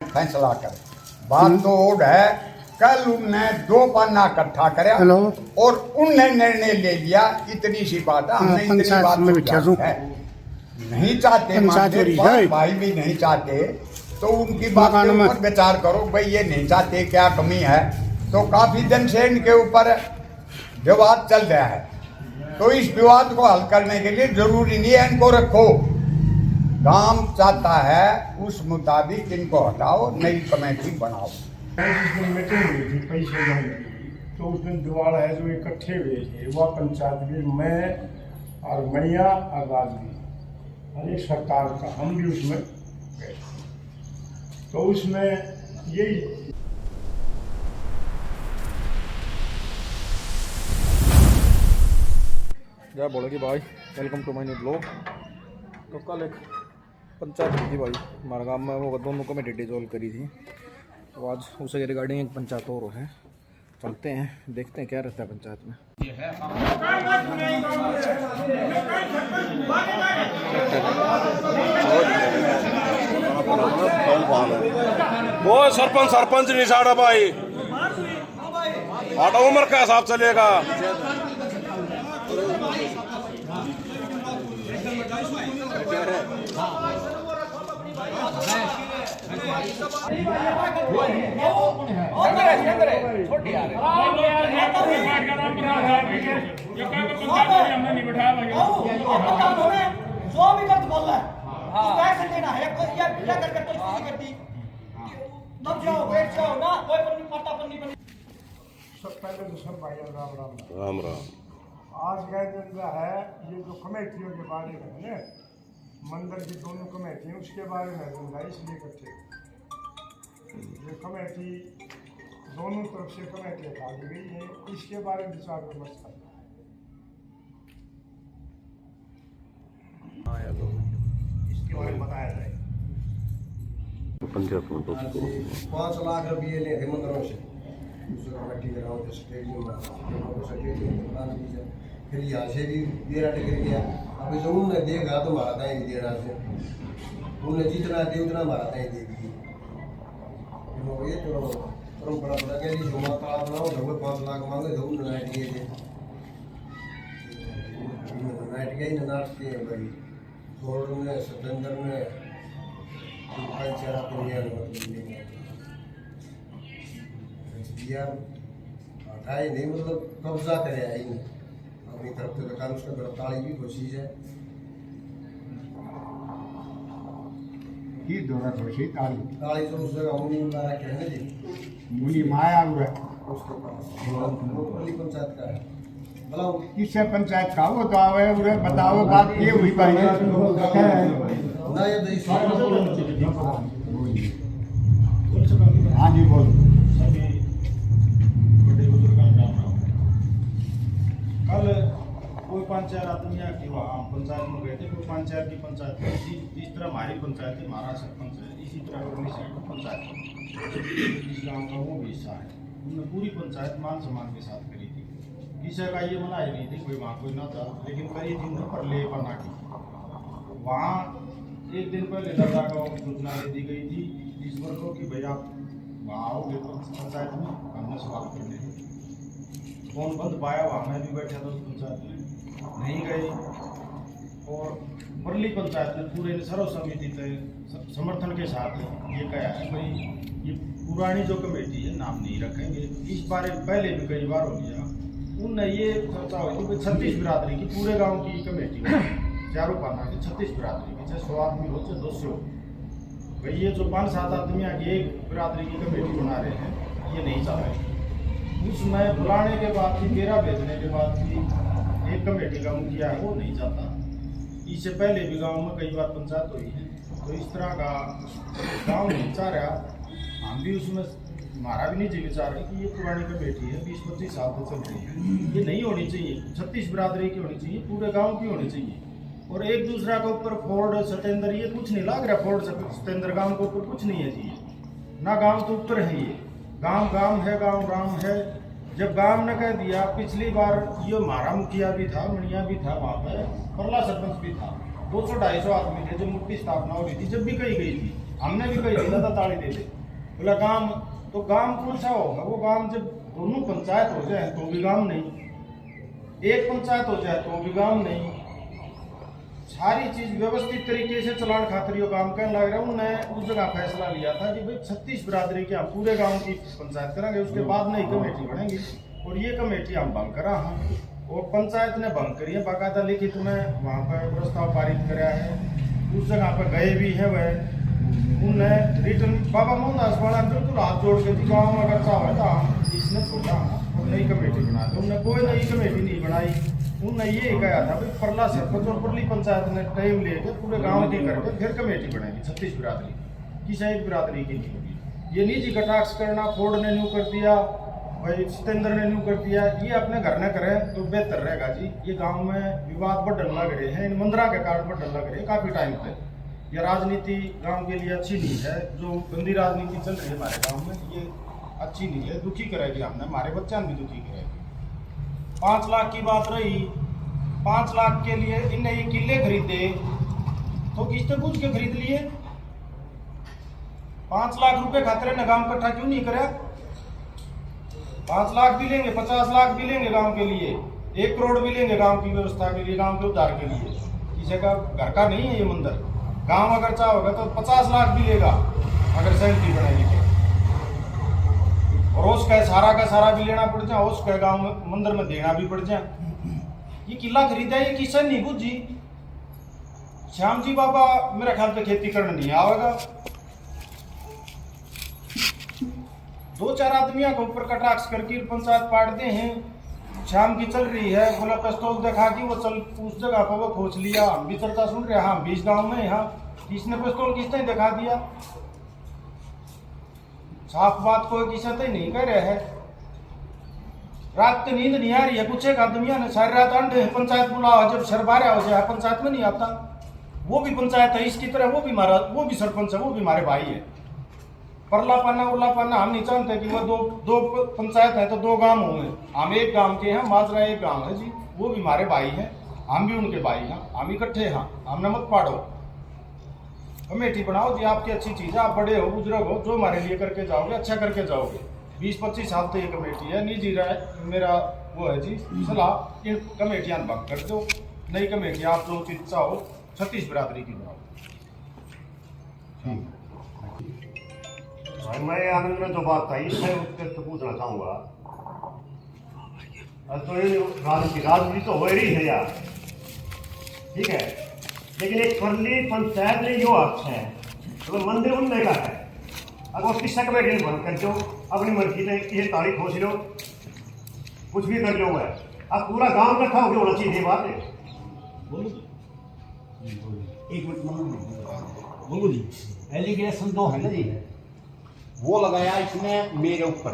फैसला करे। बात तो और है, कल उनने 2 पन्ना इकट्ठा कराया और उनने निर्णय ले लिया। इतनी सी बात है, हमने इतनी बात है नहीं चाहते, भाई भी नहीं चाहते, तो उनकी बात के ऊपर विचार करो। भाई ये नहीं चाहते, क्या कमी है? तो काफी दिन से इनके ऊपर विवाद चल रहा है, तो इस विवाद को हल करने के लिए जरूरी नहीं है इनको रखो। गांव चाहता है उस मुताबिक इनको हटाओ, नई कमेटी बनाओ। जिस दिन मीटिंग हुई थी पैसे नहीं, तो उस दिन दिवाला है जो इकट्ठे हुए थे, वह पंचायत भी, मैं और मणिया और राजवी और एक सरकार का, हम भी उसमें गए। तो उसमें यही क्या बोलेगी भाई, welcome to my new blog. तो कल एक पंचायत हुई थी भाई हमारे गाँव में, वो दोनों कमेटी डिजोल्व करी थी। तो आज उसे रिगार्डिंग एक पंचायत और है, चलते हैं देखते हैं क्या रहता है पंचायत में। वो सरपंच नहीं साड़ा भाई, आटा उम्र का हिसाब चलेगा। पहले तो सब भाई राम राम राम राम। आज का दिन है ये जो कमेटियों के बारे में है, मंदिर की दोनों कमेटी उसके बारे में है, इसलिए इकट्ठे ये कमेटी दोनों तरफ से कमेटियाँ डाली गई है, इसके बारे में विचार विमर्श करना इसके बारे में बताया जाए। पंचायत में 5 लाख रुपये ले थे मंदिरों से, कमेटी लगाओ तो स्टेडियम फिर यहाँ से भी देना टिकट गया। अब जो उनने देगा तो हमारा टाइम देना से, उनने जितना दे उतना हमारा टाइम दे दिए। ये तो परम्परा बना के जो माता बनाओ तो 5 लाख मांगे तो उन्होंने नाइट गए थे, नाइट गए ना नाचते हैं भाई। छोड़ में सतेंद्र में हटाए नहीं, मतलब कब्जा करे आई नहीं अपनी तरफ से। बेकार उसका गिरफ्तारी भी कोशिश है की दौरा कोशिश ताली तो उस जगह मुनी ला रखे हैं जी, मुनी माया हुआ उसके पास वो पंचायत का है। बताओ किससे पंचायत का? वो तो आवे उरे बताओ बात ये हुई भाई ना ये हाँ जी बोलो। सभी बड़े बुजुर्गों का नाम। कल कोई पंचायत आदमी की वहाँ पंचायत में गए थे, कोई पंचायत की पंचायत जिस तरह हमारी पंचायत है, हमारा सरपंच है, इसी तरह अपनी साइड में पंचायत इस गाँव का वो भी हिस्सा है। उन्होंने पूरी पंचायत मान सम्मान के साथ करी थी, किसी का ये मनाई नहीं थी, कोई वहाँ कोई ना था, लेकिन करी थी उन्होंने पर ले पन्ना की। वहाँ एक दिन पहले दादा को सूचना दे दी गई थी ईश्वर को कि भैया वहाँ आओगे पंचायत में, हमने सवाल करने फोन बंद पाया। वहाँ मैं भी बैठा था उस पंचायत में, नहीं गए। और बरली पंचायत में पूरे सर्वसम्मति से समर्थन के साथ ये कहा है भाई ये पुरानी जो कमेटी है नाम नहीं रखेंगे। इस बारे पहले भी कई बार हो गया, उनने ये चर्चा हुई थी 36 बिरादरी की पूरे गांव की कमेटी हो, चारों पाना की 36 बिरादरी की, चाहे 100 आदमी हो चाहे 200 हो। भाई ये जो 5-7 आदमियाँ की एक बिरादरी की कमेटी बना रहे हैं, ये नहीं चाह रहे। उसमें बुलाने के बाद भी, मेरा भेजने के बाद भी एक कमेटी का मुखिया है वो नहीं चाहता। इससे पहले भी गांव में कई बार पंचायत हुई है, तो इस तरह का गांव नहीं चाह रहा। हम भी उसमें हमारा भी नहीं विचार है कि ये पुरानी कमेटी है 20-25 साल से चल रही है, ये नहीं होनी चाहिए। 36 बिरादरी की होनी चाहिए, पूरे गाँव की होनी चाहिए। और एक दूसरा के ऊपर फोर्ड सतेंद्र ये कुछ नहीं लग रहा, फोर्ड सतेंद्र गांव के ऊपर कुछ नहीं है जी, ना गांव के ऊपर है ये, गांव गांव है, गांव राम है। जब गांव ने कह दिया, पिछली बार ये हमारा मुखिया भी था, मणिया भी था, वहाँ पे परला सरपंच भी था, 200-250 आदमी थे जब मुक्ति स्थापना हो रही थी, जब भी कही गई थी, हमने भी कही थी दादा ताली दे दे, बोला गांव तो गांव कौन सा होगा? वो गांव जब दोनों पंचायत हो जाए तो भी गांव नहीं, एक पंचायत हो जाए तो भी गांव नहीं। सारी चीज व्यवस्थित तरीके से चलान खातिर यो काम करने लग रहा हूँ। उन्होंने उस जगह फैसला लिया था कि भाई 36 बिरादरी के हम पूरे गांव की पंचायत करेंगे, उसके बाद नई कमेटी बनेगी और ये कमेटी हम भंग करा हैं और पंचायत ने भंग करी है। बाकायदा लिखित में वहाँ पर प्रस्ताव पारित कराया है, उस जगह पर गए भी है वह। उन्हें रिटर्न बाबा मोहनदास वाला बिल्कुल हाथ जोड़ के गाँव में अगर चाहे तो हम इसने छोड़ा और नई कमेटी बना दी। उन्होंने कोई नई कमेटी नहीं बनाई। उन्होंने ये कहा था भाई परला सरपंच और परली पंचायत ने टाइम लेके पूरे गांव की करके फिर कमेटी बनेगी 36 बिरादरी की, शायद बिरादरी की नहीं होगी। ये निजी कटाक्ष करना, फोर्ड ने न्यू कर दिया, भाई सतेंद्र ने न्यू कर दिया, ये अपने घर न करें तो बेहतर रहेगा जी। ये गांव में विवाद बढ़ने लग रहे हैं, इन मंदिरा के कारण बढ़ने लग रहे हैं काफी टाइम से। ये राजनीति गांव के लिए अच्छी नहीं है, जो गंदी राजनीति चल रही है हमारे गांव में, ये अच्छी नहीं है, दुखी करेगी हमने, हमारे बच्चा भी दुखी करेगी। 5 लाख की बात रही, 5 लाख के लिए इन्हें ये किले खरीदे तो किसने पूछ के खरीद लिए? 5 लाख रुपए खातिर ने गांव इकट्ठा क्यों नहीं करे? 5 लाख भी लेंगे, 50 लाख भी लेंगे गांव के लिए, 1 करोड़ भी लेंगे गांव की व्यवस्था के लिए, गांव के उद्धार के लिए। किसी का घर का नहीं है ये मंदिर। गांव अगर चाहोगा तो 50 लाख भी लेगा अगर सैंती बनेगी तो। और उसका सारा का सारा भी लेना पड़ जाए, उसका गांव में मंदिर में देना भी पड़ जाए। ये किला खरीदा ये किसान नहीं बुझी। श्याम जी बाबा मेरा ख्याल से खेती करने नहीं आवेगा। 2-4 आदमियों के ऊपर कटाक्ष करके पंचायत पाटते हैं। शाम की चल रही है, बोला पिस्तौल दिखा कि वो चल उस जगह पर वो खोज लिया। हम भी चर्चा सुन रहे हैं, हाँ 20 गाँव में यहाँ किसने पिस्तौल किसने दिखा दिया? साफ बात कोई किसी से नहीं कह रहे है। रात की नींद नहीं आ रही है, कुछ एक आदमियों ने सारी रात अंडे पंचायत बुलाओ, जब सर बारह हो जाए पंचायत में नहीं आता। वो भी पंचायत है इसकी तरह, वो भी सरपंच है, वो भी हमारे भाई है। परला पाना उरला पाना हम नहीं चाहते कि वो दो पंचायत है तो 2 गांव होंगे। हम एक गांव के हैं, माजरा एक गांव है जी, वो भी हमारे भाई हैं, हम भी उनके भाई हैं, हम इकट्ठे हैं। हमने मत पाड़ो, कमेटी बनाओ जी, आपकी अच्छी चीज है, आप बड़े हो बुजुर्ग हो, जो हमारे लिए करके जाओगे अच्छा करके जाओगे। 20-25 साल तो ये कमेटी है, निजी राय मेरा वो है जी सलाह, इन कमेटियां भंग कर दो, नई कमेटी आप जो उचित चाहो 36 बिरादरी की बनाओ। भाई मैं आनंद में जो बात था इससे उत्तर तो पूछना चाहूंगा। तो ये राजनीति तो हो रही है यार, ठीक है, लेकिन एक परली पंचायत में यो हक है तो मंदिर बनने का है। अगर उसकी शक में डेढ़ बंद कर दो, अपनी मर्जी से ये तारीख खोज लो, कुछ भी कर लो है। अब पूरा गांव इकट्ठा हो गया होना चाहिए, ये बात है। एक मिनट बोलो जी। एलिगेशन तो है ना जी, वो लगाया इसने मेरे ऊपर,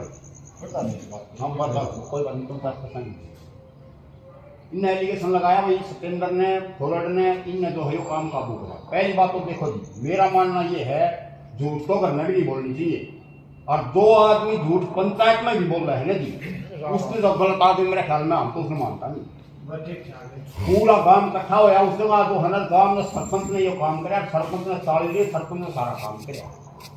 हम बता कोई बात नहीं, तुम पसंद इनने एलिगेशन लगाया भाई सतेंद्र ने, फोरड ने, इनने जो है वो काम काबू करा। पहली बात तो देखो जी, मेरा मानना ये है झूठ तो घर में भी नहीं बोलनी चाहिए, और 2 आदमी झूठ पंचायत में भी बोल रहे हैं ना जी, उसने तो गलत आदमी मेरे ख्याल में हम तो उसने मानता नहीं। पूरा गांव इकट्ठा होया उस जगह जो है ना, गांव में सरपंच ने ये काम कराया, सरपंच ने ताली दी, सरपंच ने सारा काम कराया।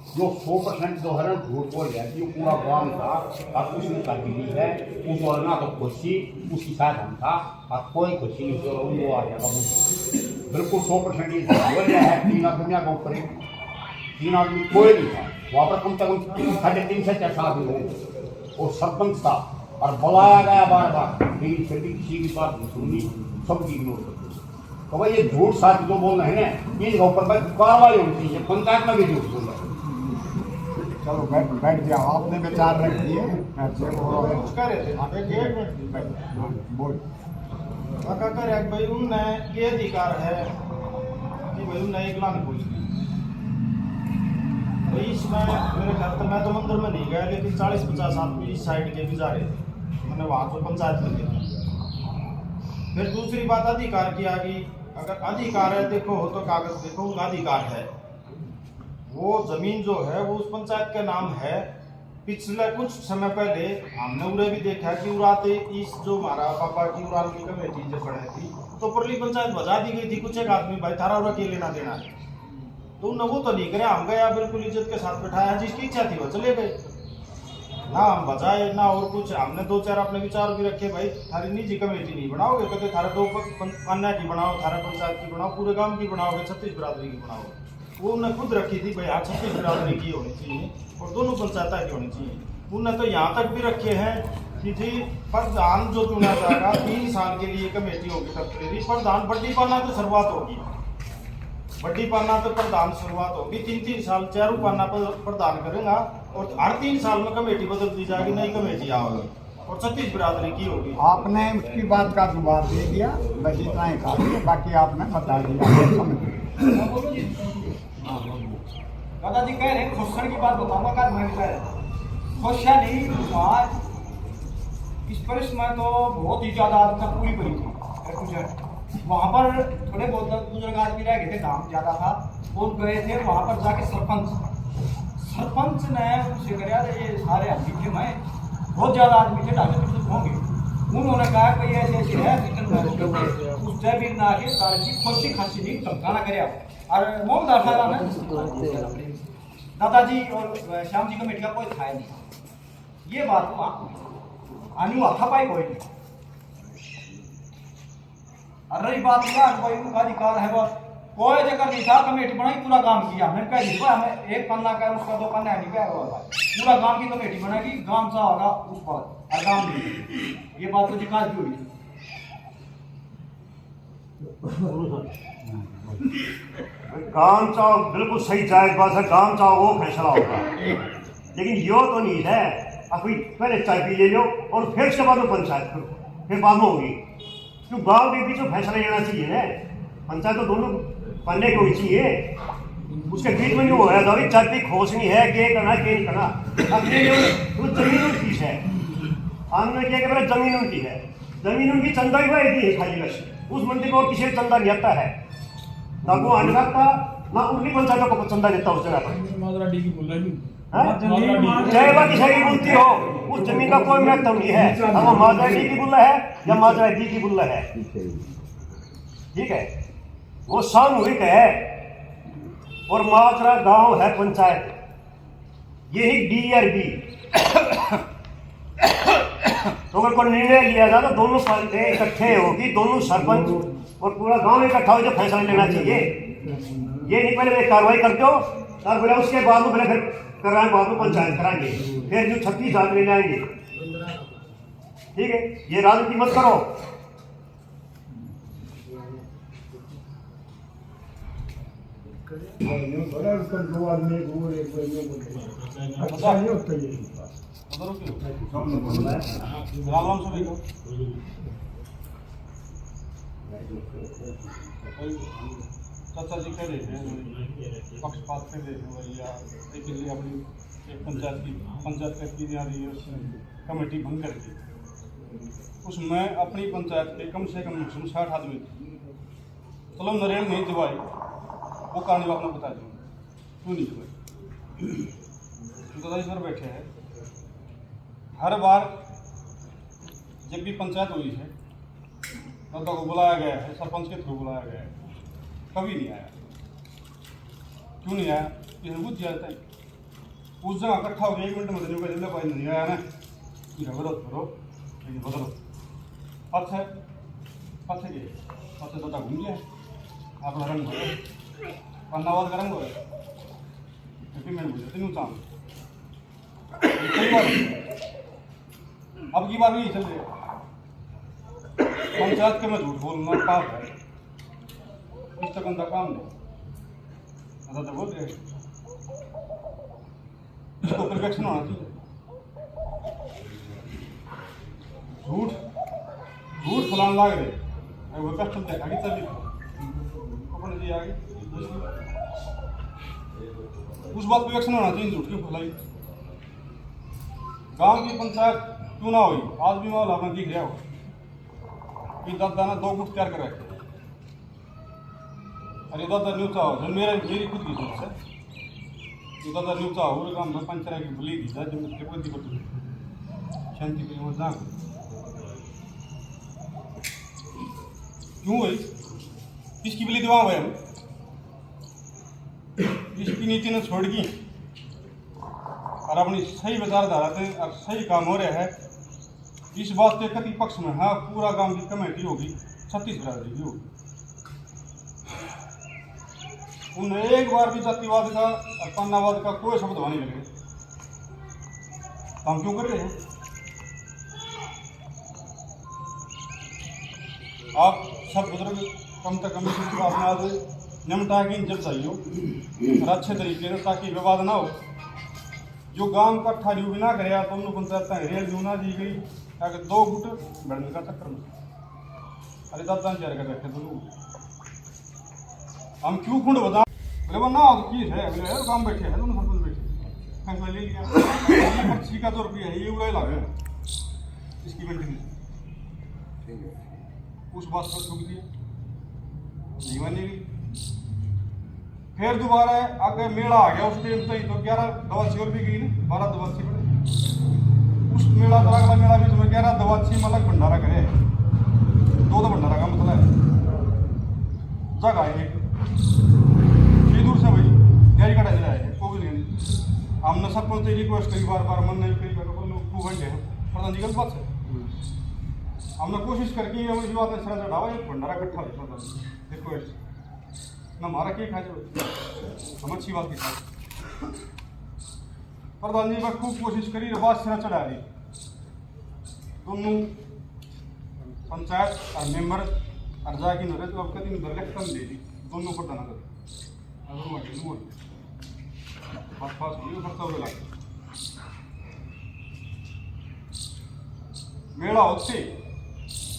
जो 100% जो है ना झूठ बोल रहा है, पूरा गांव था और उसने कर दी है, उस और ना तो खुशी उसी साथ हम था और कोई खुशी नहीं, जो वो आ गया बिल्कुल 100% ये बोल रहा है। 3 आदमियों के ऊपर 3 आदमी कोई नहीं था वहाँ पर, कम से कम 3.5 से 4 आदमी लोग और सरपंच था, और बुलाया गया बार बार, लेकिन फिर भी किसी की बात नहीं सुननी, सबकी इग्नोर कर दी। तो भाई ये झूठ साथ जो बोल रहे हैं ना, इनके ऊपर कार्रवाई होनी चाहिए। पंचायत में भी झूठ बोल रहे हैं। चलो बैठ जाओ, आपने विचार रख दिए, बोल भाई उनने ये अधिकार है कि भाई उनने एक लाख पूछ ली। तो इसमें मेरे ख्याल से मैं तो मंदिर में नहीं गया, लेकिन 40-50 आदमी इस साइड के भी जा रहे थे, मैंने वहाँ तो पंचायत में देखा। फिर दूसरी बात अधिकार की आ गई। अगर अधिकार है देखो हो तो कागज देखो, उनका अधिकार है, वो जमीन जो है वो उस पंचायत के नाम है। पिछले कुछ समय पहले हमने उरे भी देखा कि उड़ाते इस जो हमारा पापा की उड़ाल की कमेटी जब बने थी तो परली पंचायत बजा दी गई थी। कुछ एक आदमी भाई थारा उरा के लेना देना है, तो उनने वो तो नहीं करे, हम गया बिल्कुल इज्जत के साथ बैठाया, जिसकी इच्छा थी वो चले गए, ना हम बचाए ना और कुछ। हमने 2-4 अपने विचार भी रखे, भाई थारी निजी कमेटी नहीं बनाओगे, कहते थारा 2 पन्ना की बनाओ, थारा पंचायत की बनाओ, पूरे गांव की बनाओगे, 36 बिरादरी की बनाओगे। वो उन्होंने खुद रखी थी, भाई हाँ 36 बिरादरी की होनी चाहिए और दोनों पंचायत की होनी चाहिए। उन्होंने तो यहाँ तक भी रखे हैं कि जी प्रधान जो चुना जाएगा 3 साल के लिए कमेटी होगी टेम्परेरी, प्रधान बड्डी पाना तो शुरुआत होगी, बड्डी पाना तो प्रधान शुरुआत होगी, 3-3 साल चारू पाना पर प्रधान करेगा और हर 3 साल में कमेटी बदल दी जाएगी, नई कमेटी आओगी और 36 बिरादरी की होगी। आपने उसकी बात का जवाब दे दिया, बस इतना ही कहा, बाकी आपने बता दिया। दादाजी कह रहे खोसन की बात बताऊंगा, कल मैं कह रहा खोसा नहीं वहाँ इस परिस में तो बहुत ही ज्यादा आदत पूरी पड़ी थी। वहाँ पर थोड़े बहुत बुजुर्ग आदमी रह गए थे, काम ज्यादा था, वो गए थे वहाँ पर जाके सरपंच ने उनसे कहा ये सारे आदमी थे, मैं बहुत ज्यादा आदमी थे, 250 होंगे। उन्होंने कहा कि ऐसे ऐसे है उस जयवीर ना के सारी चीज खुशी खासी नहीं धमकाना करे और मोहम्मद अठारा ने दादाजी और श्याम जी कमेटी का कोई था नहीं, ये बात को आनी हुआ था पाई कोई नहीं। और रही बात भाई उनका अधिकार है, बस कोई जगह नहीं था, कमेटी बनाई, पूरा काम किया, मैंने कह दिया हमें 1 पन्ना का उसका 2 पन्ना नहीं कह रहा, पूरा गांव की कमेटी बनेगी, गांव सा होगा उस पर और गांव नहीं, ये बात तो जिकास भी हुई थी। काम चाहो बिल्कुल सही जायज बात है, काम चाहो वो फैसला होगा, लेकिन यो तो नहीं है अभी पहले चाय पी ले लो और फिर उसके बाद में पंचायत करो, फिर बाद में होगी, क्यों गांव के बीच में फैसला लेना चाहिए ना, पंचायत तो दोनों पन्ने को ही चाहिए, उसके बीच में नहीं हो रहा है चाय पी खोसनी है, क्या करना क्या नहीं करना, अपने वो जमीन उनकी है, हमने क्या कहते जमीन उनकी है, जमीन उनकी चंदा ही वाई है खाली बस, उस मंदिर को किसी चंदा नहीं आता है, ना वो आने लगता ना उनकी पंचायत को चंदा देता उस जगह पर। चाहे बाकी शहरी बोलती हो, उस जमीन का कोई महत्व नहीं है, अब वो माजरा डी की बुल्ला है या माजरा डी की बुल्ला है, ठीक है, वो सामूहिक है और माजरा गांव है पंचायत, यही DRB। तो अगर कोई निर्णय लिया जाए तो दोनों पार्टियां इकट्ठे होगी, दोनों सरपंच और पूरा गांव इकट्ठा हो जो फैसला लेना चाहिए, ये नहीं पहले कार्रवाई करते हो और फिर उसके बाद में फिर कराएं, बाद में पंचायत कराएंगे, फिर जो 36 आदमी ले आएंगे, ठीक है, ये राजनीति मत करो। राम सभी को चाचा जी कह रहे हैं पक्षपात कर रहे हैं भैया, लेकिन लिए अपनी एक पंचायत की जा रही है, कमेटी बन करके उसमें अपनी पंचायत के कम से कम 60 आदमी थे, चलो नरेंद्र नहीं दिवाई वो कहानी आपने बता दी, क्यों नहीं दिवाई, दादाजी सर बैठे हैं, हर बार जब भी पंचायत हुई है दादा को बुलाया गया है, सरपंच के थ्रू बुलाया गया है, कभी नहीं आया, क्यों नहीं आया, ये बुझ जाता है, उस जगह इकट्ठा हो गया 1 मिनट में देने का जिला भाई नहीं आया ना, विरोध करो लेकिन बदलो, अच्छा के अच्छा दादा घूम गया अपना रंग भरो पन्नावाद का रंग हो मैंने बुझे तीनों चांद कई बार अब की बार भी चल रही पंचायत के मैं झूठ बोलूंगा पाप है, इस तक का काम नहीं, ऐसा तो बोल रहे इसको परफेक्शन होना चाहिए, झूठ फलान लाग रहे वो कस्टम देखा कि चली अपने जी आगे उस बात पर एक्शन होना चाहिए, झूठ की फैलाई गांव की पंचायत क्यों ना हुई, आज भी माहौल आपने दिख रहा हो कि दादा ने 2 गुट तैयार कर रखे, अरे दादा न्यू चाहो जो मेरी खुद की सोच है, जो दादा न्यू चाहो वो काम में पंचायत की भूली दी जाए, जो मुझे कोई दिक्कत नहीं, शांति के लिए मत क्यों हुई, किसकी बिली दिवा हुए हम इसकी नीति ने छोड़ दी और अपनी सही विचारधारा से और सही काम हो रहा है। इस बात के कति पक्ष में हाँ पूरा गांव की कमेटी होगी, 36 बिरादरी की होगी। उन्हें एक बार भी जातिवाद का और पन्नावाद का कोई शब्द नहीं लगे। हम क्यों कर रहे हैं? आप सब बुजुर्ग कम से कम अपना आज निमटा की जब चाहिए और अच्छे तरीके से, ताकि विवाद ना हो। जो गांव का ठाड़ी भी ना करे तो उन पंचायत रेल भी ना दी गई अगर 2 गुट बढ़ने का चक्कर में। अरे दादा चार कर बैठे दोनों हम क्यों खुंड बता बोले वो ना की है बोले काम बैठे हैं दोनों सरपंच बैठे फैसला ले लिया। 25 का 2 रुपया है ये उड़ा लगे इसकी मेंटेनेंस उस बात पर ठोक दिया, नहीं मानेगी। फिर दोबारा आगे मेला आ गया उस टाइम तक तो 11 दवासी और भी गई ना, 12 दवासी पड़े उस मेला तो अगला मेला भी तुम्हें 11 दवासी मतलब भंडारा करे 2 तो भंडारा का मतलब है जगह है ये दूर से भाई गाड़ी कटा चला है को भी नहीं। हमने सरपंच से रिक्वेस्ट करी बार मन नहीं करी लोग खूब बन गए प्रधान जी गलत बात है। हमने कोशिश करके इसी बात में सर चढ़ावा एक भंडारा इकट्ठा हो रिक्वेस्ट ना हमारा क्या खा हम अच्छी बात की खा प्रधान जी खूब कोशिश करी बात सिरा चढ़ा दी। दोनों पंचायत और मेंबर और जाके नरेश बाबू का 3 इलेक्शन दे दी दोनों प्रधान बस पास हुई खर्चा लगा मेला होते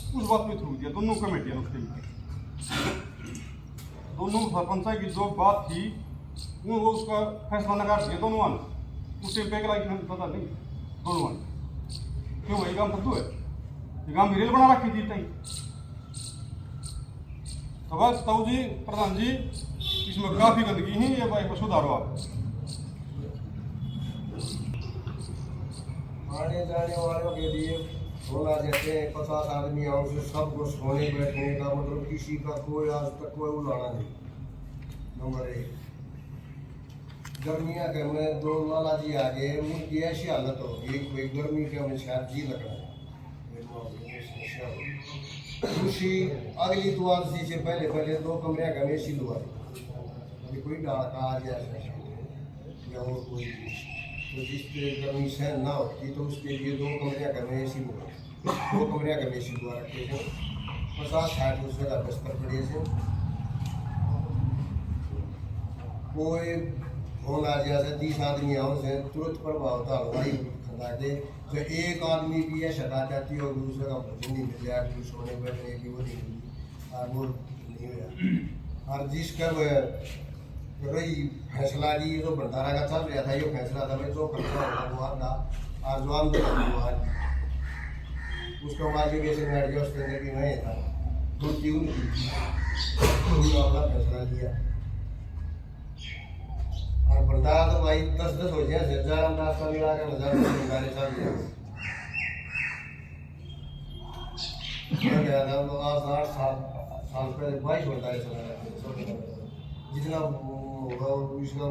उस बात में थ्रू दिया दोनों कमेटियां उसके दोनों सरपंच की जो बात थी वो उसका फैसला नकार दिया दोनों वन उस टाइम पे लाइक पता नहीं दोनों वन क्यों भाई काम फतू है ये काम रेल बना रखी थी तई तो बस ताऊ जी प्रधान जी इसमें काफी गंदगी है ये भाई को सुधारो आप। आने जाने वालों के लिए होना जैसे 50 आदमी आओ से सबको सोने बैठने का मतलब किसी का कोई आज तक कोई उलाना नहीं। नंबर 1 गर्मियाँ के में 2 लाला जी आ गए उनकी ऐसी हालत हो गई कोई गर्मी के हमें शायद जी लग रहा है। खुशी अगली द्वादशी से पहले 2 कमरे का में सी दुआ अभी कोई डाका आ गया या और कोई तो जिससे गर्मी सहन ना होती तो उसके लिए 2 कमरे का में सी 2 कमरे का में सी दुआ रखे थे 50-60 उसमें का बिस्तर पड़े थे। कोई फोन आ गया से 30 आदमी आओ से तुरंत प्रभाव था हमारी खंदा के तो एक आदमी भी है शका जाती और दूसरे का भोजन नहीं मिल जाए कुछ सोने बैठने की वो नहीं मिली और वो नहीं हुआ। और जिसका रही फैसला जी जो भंडारा का चल रहा था ये फैसला था भाई जो खर्चा होगा वो आना और जो आंदोलन हुआ उसका मार्ग कैसे बैठ गया उसके अंदर भी नहीं था तो क्यों नहीं अपना फैसला लिया। और भंडारा तो भाई 10-10 हो जाए 1000 रास्ता मिला के 1000 भंडारे चल गया गया था तो आज 8 साल पहले 22 भंडारे चला जितना होगा उसका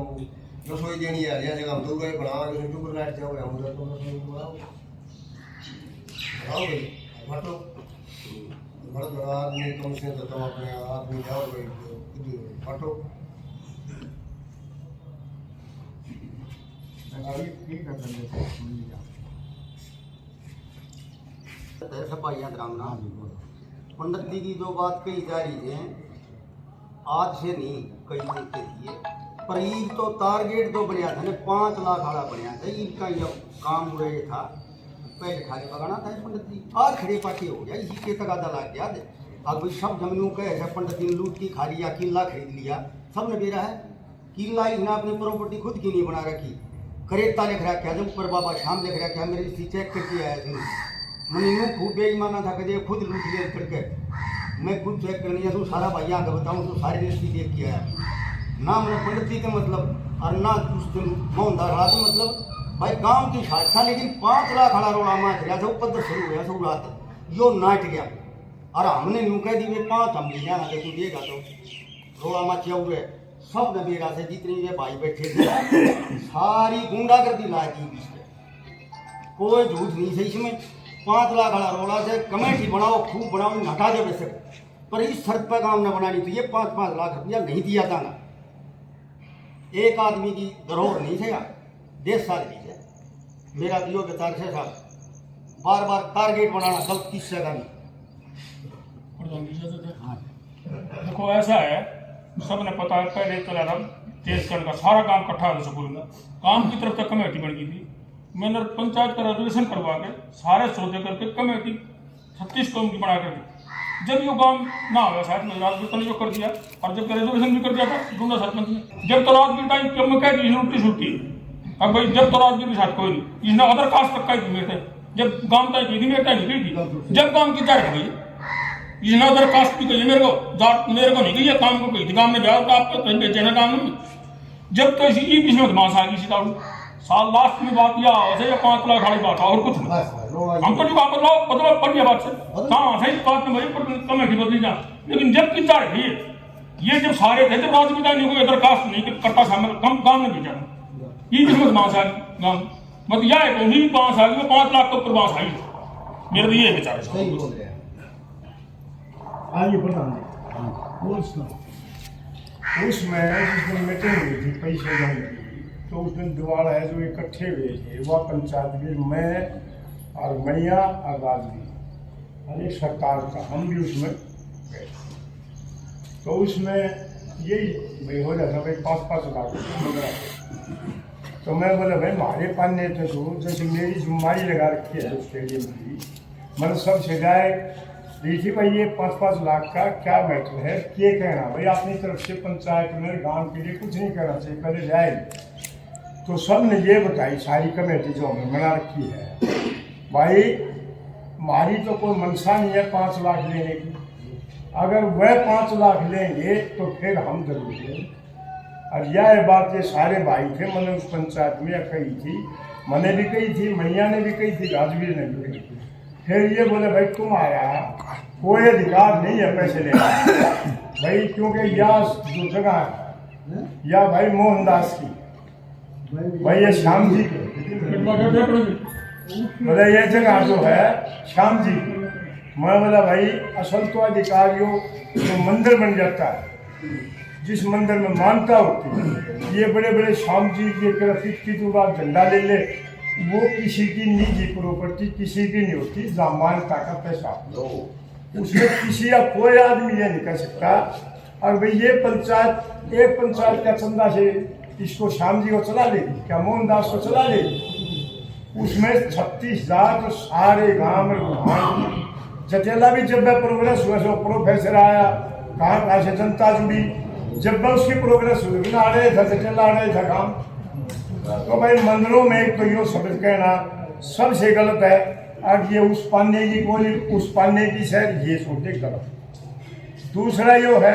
रसोई देनी है जगह हम 2 गए बनाओगे यूट्यूब पर नाइट जाओ हम उधर तो रसोई बनाओ भाई मतो बड़ा आदमी कम से तो अपने आदमी जाओ भाई मतो सपाइया ग्राम पंडित जी की जो बात कही जा रही है आज से नहीं कई दिन के लिए पर ईद तो टारगेट तो बनया था 5 लाख वाला बनया था ईद का ये काम हो रहा था पहले खाली पकाना था पंडित जी आज खड़े पाके हो गया इसी के तकादा लग गया अब भाई सब जमीनों कहे है पंडित जी लूट की खा लिया किला खरीद लिया सब ने बेरा है किला इसने अपनी प्रॉपर्टी खुद की नहीं बना रखी करेता लिख रखा जब ऊपर बाबा शाम लिख रखा मेरे इसी चेक करके आया थे मैंने यूँ खूब बेईमाना था कदे खुद लूट लिया करके मैं खुद चेक करनी है तो सारा भाई आगे बताऊँ तो सारी रिश्ती देख के आया ना मैंने पंडित जी का मतलब और ना उस दिन मोहनदार रहा तो मतलब भाई गांव की हादसा लेकिन 5 लाख वाला रोड़ा मार गया था ऊपर तो शुरू हुआ सब रात यो नाट गया और हमने यूँ कह दी 5 हम ले जाना लेकिन देगा तो रोड़ा माचिया हुए सब नबीरा से जितने ये भाई बैठे थे सारी गुंडागर्दी ला दी बीच में, कोई झूठ नहीं है इसमें। 5 लाख वाला रोला से कमेटी बनाओ, खूब बनाओ, हटा दे वैसे, पर इस शर्त पर काम न बनानी तो ये 5-5 लाख रुपया नहीं दिया जाना। एक आदमी की धरोहर नहीं थे, देश साल की है। मेरा दियो के 4-6 साल बार बार टारगेट बनाना गलत किस जगह नहीं। देखो ऐसा है, सबने पता है पहले चला था तेजकंड का सारा काम इकट्ठा हो स्कूल में, काम की तरफ तक कमेटी बन गई थी। मैंने पंचायत का रेजोल्यूशन करवा के सारे सौदे करके कमेटी 36 कौम की बना कर दी। जब यो काम ना हुआ शायद में राजपूत ने जो कर दिया, और जब रेजोल्यूशन भी कर दिया था दूंगा सरपंच ने, जब तो राजगीर टाइम कब में कह दी उल्टी छुट्टी। अब भाई जब तो राजगीर के साथ कोई नहीं, इसने अदर कास्ट तक का ही मेरे जब गांव तय की थी मेरे तय नहीं थी, जब गांव की जाट गई इसने अदर कास्ट भी कही मेरे को नहीं कही, काम को कही थी गांव में जाओ तो आपको कहीं बेचे ना काम में। जब तो इसी इसमें मांस आ गई सीधा साल लास्ट में बात या 5 लाख वाली बात और कुछ नहीं। हमको जो बात बदलाओ बदलाव पड़ गया बात से, हाँ सही बात में भाई कमेटी बदली जा। लेकिन जब की जाट गई ये जब सारे थे, जब राजपिता ने कोई अदर कास्ट नहीं करता शामिल कम गांव में भी जाना, ये किस्मत बांस आ गई गाँव मत यह है उन्हीं बांस आ गई, 5 लाख के ऊपर बांस आई। मेरे लिए विचार है। आइए प्रधान उसमें जिस दिन मीटिंग हुई थी पैसे जाने की, तो उस दिन दिवाड़ा है जो इकट्ठे हुए थे, वह पंचायत भी मैं और मैया और राजवीर और एक सरकार का, हम भी उसमें गए। तो उसमें यही भाई हो जाता भाई 5-5 लाख वगैरह। तो मैं बोला भाई हमारे पास नहीं थे, तो जैसे मेरी जिम्मेदारी लगा रखी है स्टेडियम की, मैंने सब सजाए देखिए भाई ये 5-5 लाख का क्या मैटर है, क्या कहना भाई अपनी तरफ से पंचायत में गांव के लिए कुछ नहीं करना चाहिए, पहले जाए। तो सब ने ये बताई सारी कमेटी जो हमने बना रखी है, भाई हमारी तो कोई मनसा नहीं है 5 लाख लेने की, अगर वह 5 लाख लेंगे तो फिर हम जरूर लेंगे। और यह बात ये सारे भाई थे, मैंने उस पंचायत में कही थी, मैंने भी कही थी, मैया ने भी कही थी, राजवीर ने भी कही थी। फिर ये बोले भाई तुम्हारा कोई अधिकार नहीं है पैसे लेना भाई, क्योंकि यह जो जगह है या भाई मोहनदास की, भाई ये श्याम जी की, बोले ये जगह जो है श्याम जी की। मैं बोला भाई असल तो अधिकारियों जो मंदिर बन जाता है, जिस मंदिर में मानता होती है, ये बड़े बड़े श्याम जी के ग्राफिक की तो बात झंडा ले ले, वो किसी की निजी प्रॉपर्टी किसी की नहीं होती, जहाँ मानता का पैसा उसमें किसी या कोई आदमी ये नहीं कर सकता। और भाई ये पंचायत एक पंचायत का चंदा से इसको श्याम जी को चला लेगी क्या, मोहनदास को चला लेगी? उसमें 36,000 तो सारे गांव में घुमान। जटेला भी जब वह प्रोग्रेस हुआ सो प्रोफेसर आया, कहाँ से जनता जुड़ी, जब वह उसकी प्रोग्रेस हुई ना आ रहे था जटेला आ रहे था काम। तो भाई मंदिरों में एक तो यो शब्द कहना सबसे गलत है, अब ये उस पाने की कोई उस पाने की शायद ये सोचे गलत। दूसरा यो है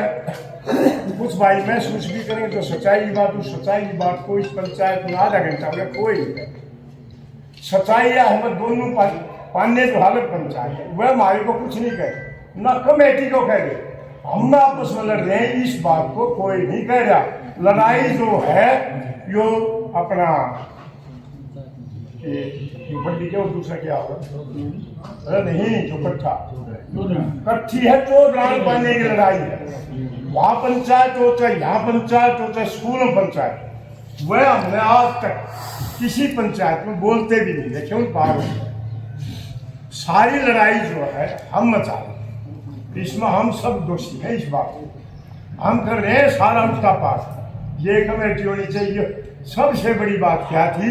कुछ भाई महसूस भी करेंगे तो सच्चाई की बात, उस सच्चाई की बात को इस पंचायत में आधा घंटा में कोई सच्चाई या हम दोनों पाने जो हालत पंचायत है वह हमारे को कुछ नहीं कहे, ना कमेटी को कह रहे, हम आपस में लड़ रहे हैं, इस बात को कोई नहीं कह रहा। लड़ाई जो है यो अपना बड्डी के और दूसरा क्या होगा, अरे नहीं जो कट्ठी है तो ग्राम पाने की लड़ाई है। वहाँ पंचायत हो चाहे यहाँ पंचायत हो चाहे स्कूल में पंचायत, वह हमने आज तक किसी पंचायत में बोलते भी नहीं देखे। उन बार सारी लड़ाई जो है हम मचा रहे, इसमें हम सब दोषी हैं। इस बात हम कर रहे हैं सारा उसका पास, ये कमेटी होनी चाहिए। सबसे बड़ी बात क्या थी,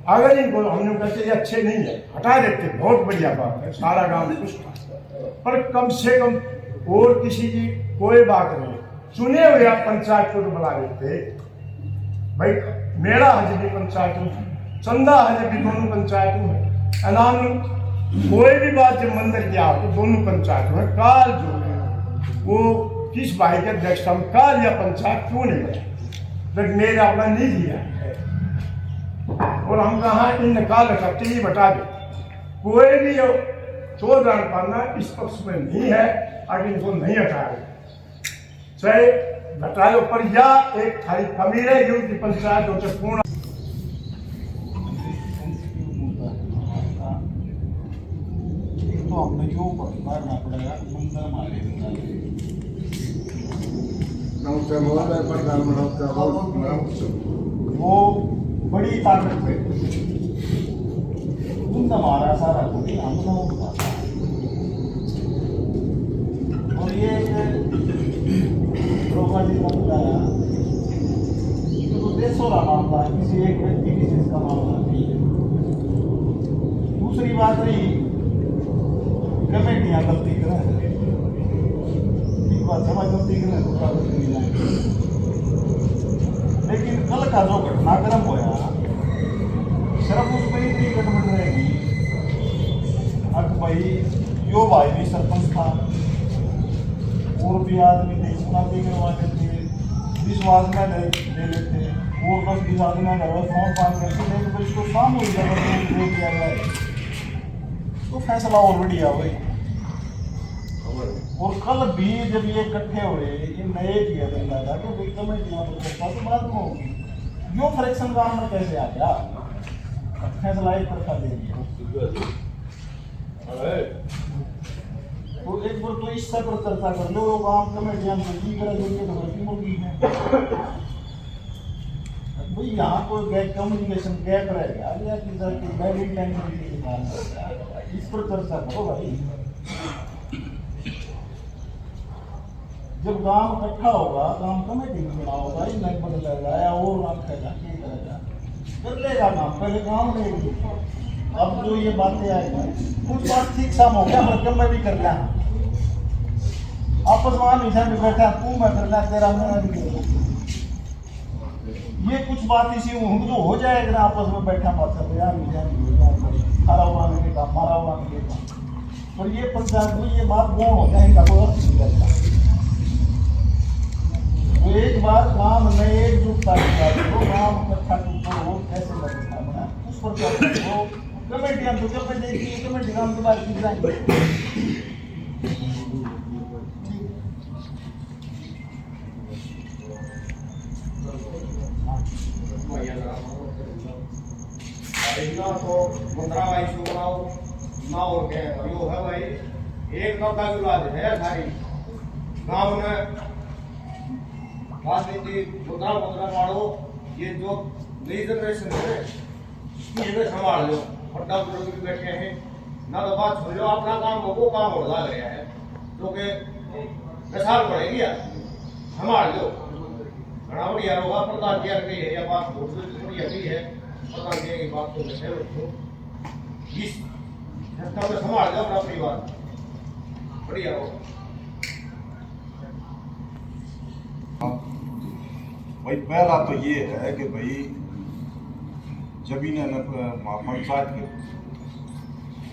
अगर इनको हमने कहते ये अच्छे नहीं है हटा देते, बहुत बढ़िया बात है, सारा गांव खुश था, पर कम से कम और किसी की कोई बात नहीं, चुने हुए आप पंचायत को बुला लेते। भाई मेरा हज भी पंचायत में, चंदा हज भी दोनों पंचायतों में, ऐलान कोई भी बात जब मंदिर किया तो दोनों पंचायतों में काल जो है वो किस भाई के अध्यक्षता में काल या पंचायत क्यों नहीं बना, लेकिन मेरे अपना नहीं दिया है। और हम कहा इन काल इकट्ठे ही बता दे, कोई भी चोदान पाना इस पक्ष में नहीं है, अगर इनको नहीं हटा रहे, चाहे घटायो पर या एक थारी कमीरे युद्ध की पंचायत होते पूर्ण तो हमने क्यों मारना पड़ेगा मंदिर हमारे वो बड़ी ताकत पे तुम हमारा सारा कुछ हम और ये द्रौपदी का बताया तो देशों का मामला है, किसी एक व्यक्ति की चीज का मामला नहीं है। दूसरी बात रही कमेटियां गलती करें, एक बात समझ गलती करें तो गलती नहीं जाएगी। लेकिन कल का जो घटनाक्रम होया सिर्फ उस पर इतनी गड़बड़ रहेगी अब भाई यो भाई भी सरपंच था और भी आदमी थे सुनाती करवा देते विश्वास में ले लेते और 10-20 आदमी घर फोन फान करके लेकिन भाई इसको सामूहिक जगह दे दिया जाए तो फैसला ऑलरेडी आ गई। और कल भी जब ये इकट्ठे हुए ये नए किया गया था तो भाई कमेटियां तो बात में होगी यो फ्रैक्शन का हमने कैसे आ गया फैसला एक तरफा दे दिया। तो एक बार तो इस पर चर्चा कर लो काम कमेटियां की करा जो तो मुर्गी है भाई यहाँ कोई गैप कम्युनिकेशन गैप रह गया या कि बैडिंग लैंग्वेज के कारण इस पर चर्चा करो भाई। जब गांव इकट्ठा होगा गांव कमेटी में बना होगा ही नहीं बदलेगा या और नाम करेगा क्या करेगा कर लेगा काम पहले गांव लेगी। अब जो ये बातें आएगी कुछ बात ठीक सा हो गया मतलब मैं भी कर लिया आपस में हमेशा में बैठा तू मैं करना तेरा मैं भी ये कुछ बात इसी जो हो जाएगा आपस में बैठा बात कर यार हरा हुआ मिलेगा मारा हुआ मिलेगा और ये पंचायत में ये बात गौण हो जाएगा कोई अर्थ नहीं करता। तो एक बार काम में एकजुटता काम इकट्ठा करो कैसे लगता है उस पर कमेटियां तो जब देखिए कमेटी काम के बाद की जाएंगे इतना तो मुद्रा भाई सुनाओ ना और क्या यो है भाई एक नौका की बात है सारी गांव में राजनीति मुद्रा वालों ये जो नई जनरेशन है ये संभाल लो बड़ा बुजुर्ग भी बैठे हैं ना तो बात छोड़ो अपना काम हो वो काम और लग रहा है जो कि मिसाल पड़ेगी यार संभाल लो घना बढ़िया होगा प्रधान जी की है या बात बढ़िया भी है प्रधान जी की बात तो है इस संभाल लो अपना परिवार बढ़िया होगा। भाई पहला तो ये है कि भाई जब इन्हें पंचायत के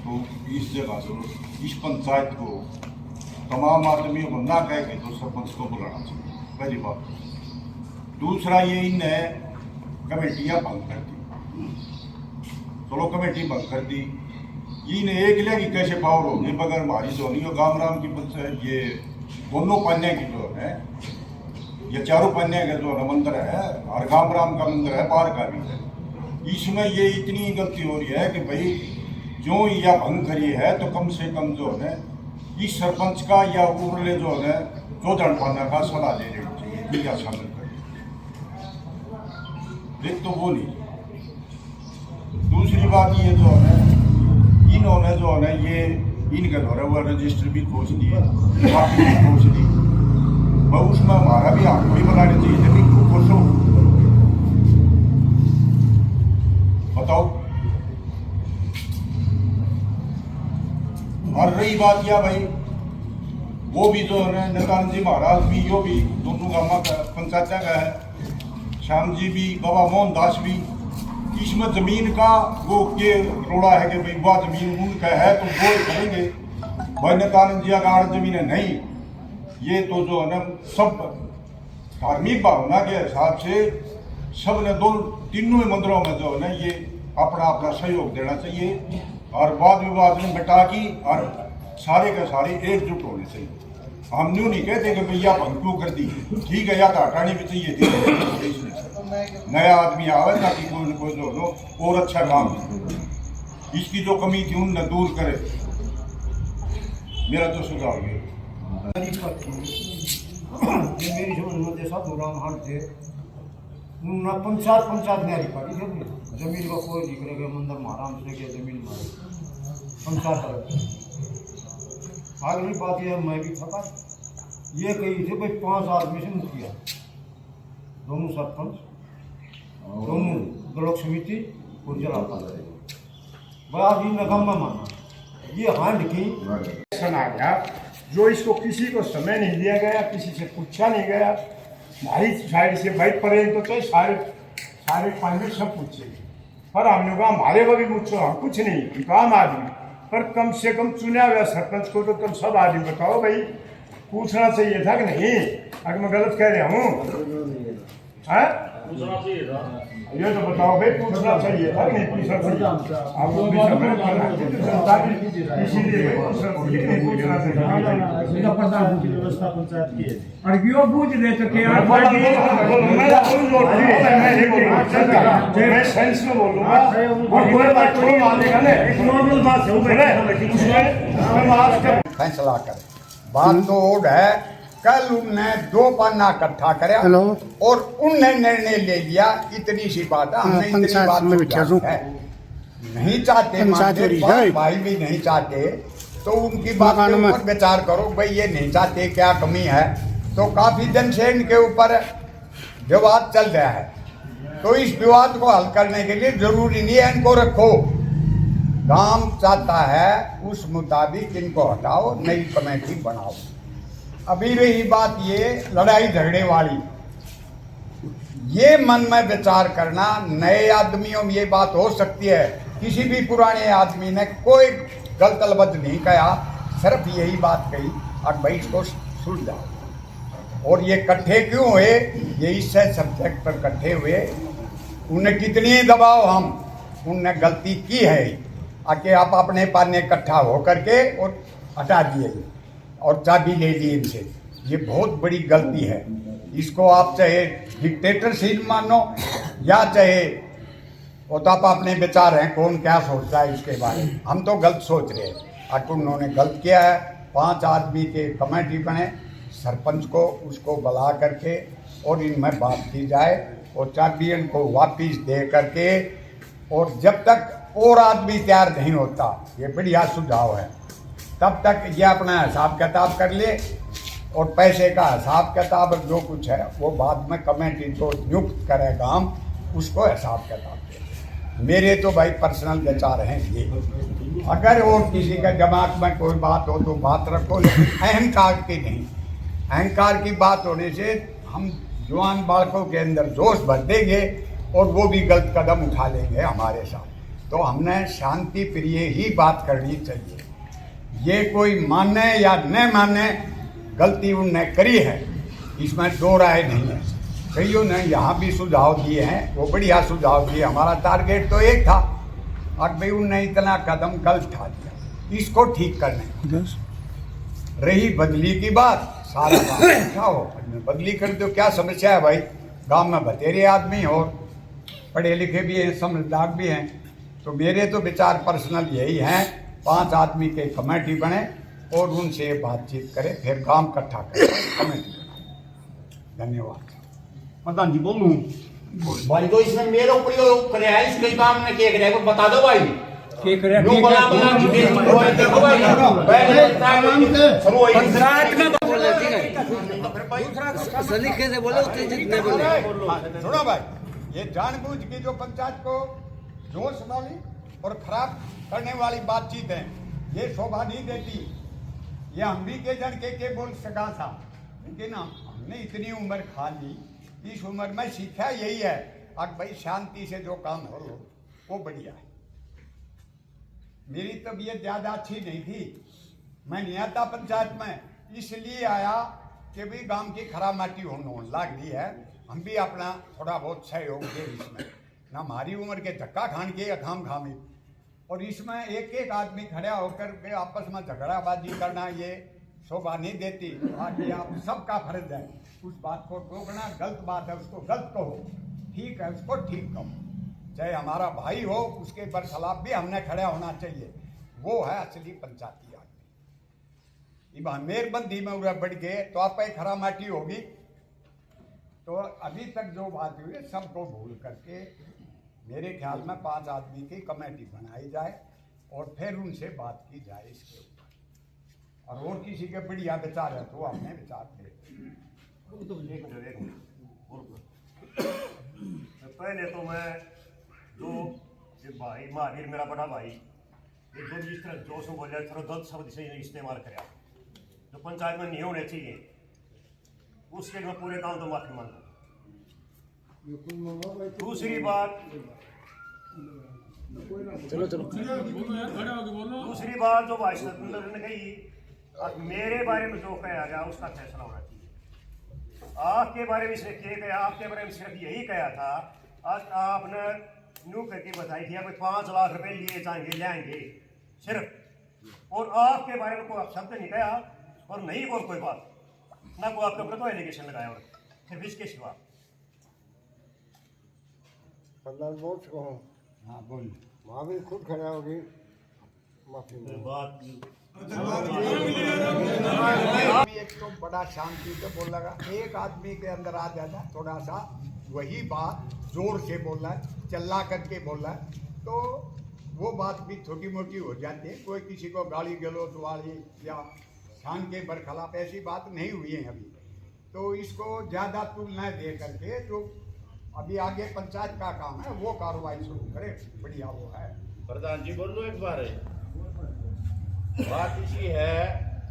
तो इस जगह से इस पंचायत को तमाम आदमियों को ना कह के तो सरपंच को बुलाना चाहिए पहली बात। दूसरा ये इन्हें कमेटियां भंग कर दी चलो कमेटी भंग कर दी इन्हें एक लेगी कैसे पावर होगी बगैर हमारी सोनी और गाम राम की पंचायत ये दोनों पन्ने की जो है ये चारों पन्ने का जो मंदिर है और गाम राम का मंदिर है पार का भी है इसमें ये इतनी गलती हो रही है कि भाई जो या भंग करी है तो कम से कम जो है इस सरपंच का या उर्ले जो है जो दंडवाना का सलाह ले लेनी चाहिए या शामिल करें एक तो वो नहीं। दूसरी बात ये जो है इन्होंने जो है ये इनके द्वारा हुआ रजिस्टर भी खोज दिए बाकी भी खोज दी वह उसमें हमारा भी हाथ भी बनाने चाहिए थे क्यों खोजो बताओ। और रही बात क्या भाई वो भी जो है नित्यानंद जी महाराज भी यो भी दोनों गांव का पंचायत का है श्याम जी भी बाबा मोहन दास भी इसमें जमीन का वो के रोड़ा है कि भाई वह जमीन उनका है तो वो करेंगे भाई नित्यानंद जी का जमीन है नहीं ये तो जो है ना सब धार्मिक भावना के हिसाब से सब ने तीनों मंदिरों में जो है ना ये अपना अपना सहयोग देना चाहिए और वाद विवाद में मिटा की और सारे के सारे एकजुट होने चाहिए हम न्यू नहीं कहते कि भैया भंगू कर दी, ठीक है, या तो हटानी भी चाहिए थी। नया आदमी आवे ताकि कोई न कोई लो और अच्छा काम करे। इसकी जो कमी थी उन दूर करे, मेरा तो सुझाव ये। मेरी समझ में साधु राम हाट थे उन्होंने पंचायत न्यारी पाड़ी थे जमीन को कोई दिख रहे मंदिर महाराम से क्या जमीन मारे पंचायत। अगली बात यह मैं भी थका ये कही थी भाई 5 आदमी से मुखिया, दोनों सरपंच, दोनों ब्लॉक समिति और जिला बड़ा जी नगम में माना ये हांड की आ गया जो इसको किसी को समय नहीं दिया गया, किसी से पूछा नहीं गया। भाई साइड से भाई पड़े तो चाहे सारे पानी सब पूछे, पर हमने कहा हमारे को भी पूछो, हम कुछ नहीं, काम आदमी, पर कम से कम चुना हुआ सरपंच को तो तुम सब आदमी बताओ भाई, पूछना चाहिए था कि नहीं। अगर मैं गलत कह रहा हूँ ये तो बताओ भाई, पूछना चाहिए था कि नहीं पूछना चाहिए। आपको इसीलिए व्यवस्था पंचायत की है। और क्यों पूछ ले तो क्या मैं साइंस में बोलूँगा और कोई बात नहीं मानेगा ना, एक नॉर्मल बात है फैसला करे। बात तो और है, कल उनने 2 पन्ना इकट्ठा कराया और उनने निर्णय ले लिया, इतनी सी बात है। हमने इतनी बात है नहीं चाहते, भाई भी नहीं चाहते, तो उनकी बात के ऊपर विचार करो भाई, ये नहीं चाहते क्या कमी है। तो काफी दिन से इनके ऊपर विवाद चल रहा है, तो इस विवाद को हल करने के लिए जरूरी नहीं है इनको रखो, गांव चाहता है उस मुताबिक इनको हटाओ, नई कमेटी बनाओ। अभी रही बात ये लड़ाई झगड़े वाली, ये मन में विचार करना, नए आदमियों में ये बात हो सकती है, किसी भी पुराने आदमी ने कोई गलत अलबद नहीं कहा, सिर्फ यही बात कही और भाई इसको सुलझाओ। और ये इकट्ठे क्यों हुए, ये इससे सब्जेक्ट पर इकट्ठे हुए, उन्हें कितनी दबाव हम, उनने गलती की है आके आप अपने पाने इकट्ठा होकर के और हटा दिए और चाबी ले ली इनसे, ये बहुत बड़ी गलती है। इसको आप चाहे डिक्टेटरशिप मानो या चाहे वो तो आप अपने विचार हैं, कौन क्या सोचता है इसके बारे में, हम तो गलत सोच रहे हैं। और उन्होंने गलत किया है। 5 आदमी के कमेटी बने, सरपंच को उसको बुला करके और इनमें बात की जाए और चाबी इनको वापिस दे करके, और जब तक और आदमी तैयार नहीं होता, ये बढ़िया सुझाव है, तब तक ये अपना हिसाब किताब कर ले और पैसे का हिसाब किताब जो कुछ है वो बाद में कमेटी को नियुक्त करेगा, हम उसको हिसाब किताब दे। मेरे तो भाई पर्सनल विचार हैं ये, अगर और किसी का दिमाग में कोई बात हो तो बात रखो, लेकिन अहंकार की नहीं। अहंकार की बात होने से हम जवान बालकों के अंदर जोश भर देंगे और वो भी गलत कदम उठा लेंगे हमारे साथ। तो हमने शांति प्रिय ही बात करनी चाहिए। ये कोई माने या न माने, गलती उनने करी है, इसमें 2 राय नहीं है। कईयों ने यहाँ भी सुझाव दिए हैं, वो बढ़िया सुझाव दिए। हमारा टारगेट तो एक था, और भाई उनने इतना कदम गलत उठा दिया, इसको ठीक करने। रही बदली की बात, सारा काम अच्छा हो, बदली कर दो, क्या समस्या है भाई। गांव में बतेरे आदमी और पढ़े लिखे भी हैं, समझदार भी हैं। तो मेरे तो विचार पर्सनल यही हैं, 5 आदमी के कमेटी बने और उनसे बातचीत करें, फिर काम इकट्ठा करें, कमेटी बनाए। धन्यवाद। प्रधान जी बोलूं भाई, तो इसमें मेरे ऊपर जो करे है, इसके काम में क्या करे बता दो भाई। नो बना बना देखो भाई, पंचायत में बोले ठीक है, सलीके से बोले उतने जितने बोले। सुनो भाई, ये जानबूझ के जो पंचायत को जोश वाली और खराब करने वाली बातचीत है, ये शोभा नहीं देती। ये हम भी के जन के बोल सका था, लेकिन हमने इतनी उम्र खा ली, इस उम्र में सीखा यही है, अब भाई शांति से जो काम हो वो बढ़िया है। मेरी तबीयत ज़्यादा अच्छी नहीं थी, मैं नहीं आता पंचायत में, इसलिए आया कि भाई गांव की खराब माटी होने लग रही है, हम भी अपना थोड़ा बहुत सहयोग दे इसमें, ना हमारी उम्र के धक्का खान के खाम खामी। और इसमें एक एक आदमी खड़ा होकर के आपस में झगड़ाबाजी करना, ये शोभा नहीं देती। बाकी आप सबका फर्ज है उस बात को टोकना, गलत बात है उसको गलत कहो, ठीक है उसको ठीक कहो। चाहे हमारा भाई हो उसके बरखिलाफ भी हमने खड़ा होना चाहिए। वो है असली पंचायती आदमी। इब मेरबंदी में उड़ा बढ़ गए तो आप खरा माटी होगी। तो अभी तक जो बात हुई है सबको भूल करके मेरे ख्याल में 5 आदमी की कमेटी बनाई जाए और फिर उनसे बात की जाए इसके ऊपर। और किसी के बढ़िया विचार है तो अपने विचार दे। पहले तो मैं जो ये भाई महावीर मेरा बड़ा भाई ये जो जिस तरह जोश में बोले थोड़ा गलत शब्द से इस्तेमाल कराया जो पंचायत में नहीं होने चाहिए, उसके लिए मैं पूरे काम तो माफी मांगता। दूसरी बात दूसरी बात जो भाई सतुंदर ने कही, अब मेरे बारे में जो कहा गया उसका फैसला होना चाहिए। आपके बारे में सिर्फ ये कहा, आपके बारे में सिर्फ यही कहा था। आज आपने न्यू करके बताई थी 5 लाख रुपए लिए जाएंगे लेंगे सिर्फ, और आपके बारे में कोई शब्द नहीं कहा और नहीं और कोई बात ना कोई आपके ऊपर तो एलिगेशन लगाया और सिर्फ इसके सिवा। हाँ बोल वहाँ भी खुद खड़ा होगी माफी बात एक तो बड़ा शांति से बोल लगा, एक आदमी के अंदर आ जाता थोड़ा सा वही बात जोर से बोल रहा है, चिल्ला करके बोल रहा है, तो वो बात भी छोटी मोटी हो जाती है। कोई किसी को गाली गलौज वाली या शान के बरखिलाफ ऐसी बात नहीं हुई है अभी। तो इसको ज़्यादा तुल न दे करके जो अभी आगे पंचायत का काम है वो कार्रवाई शुरू करे, बढ़िया वो है। प्रधान जी बोल लो एक बार। बात इसी है,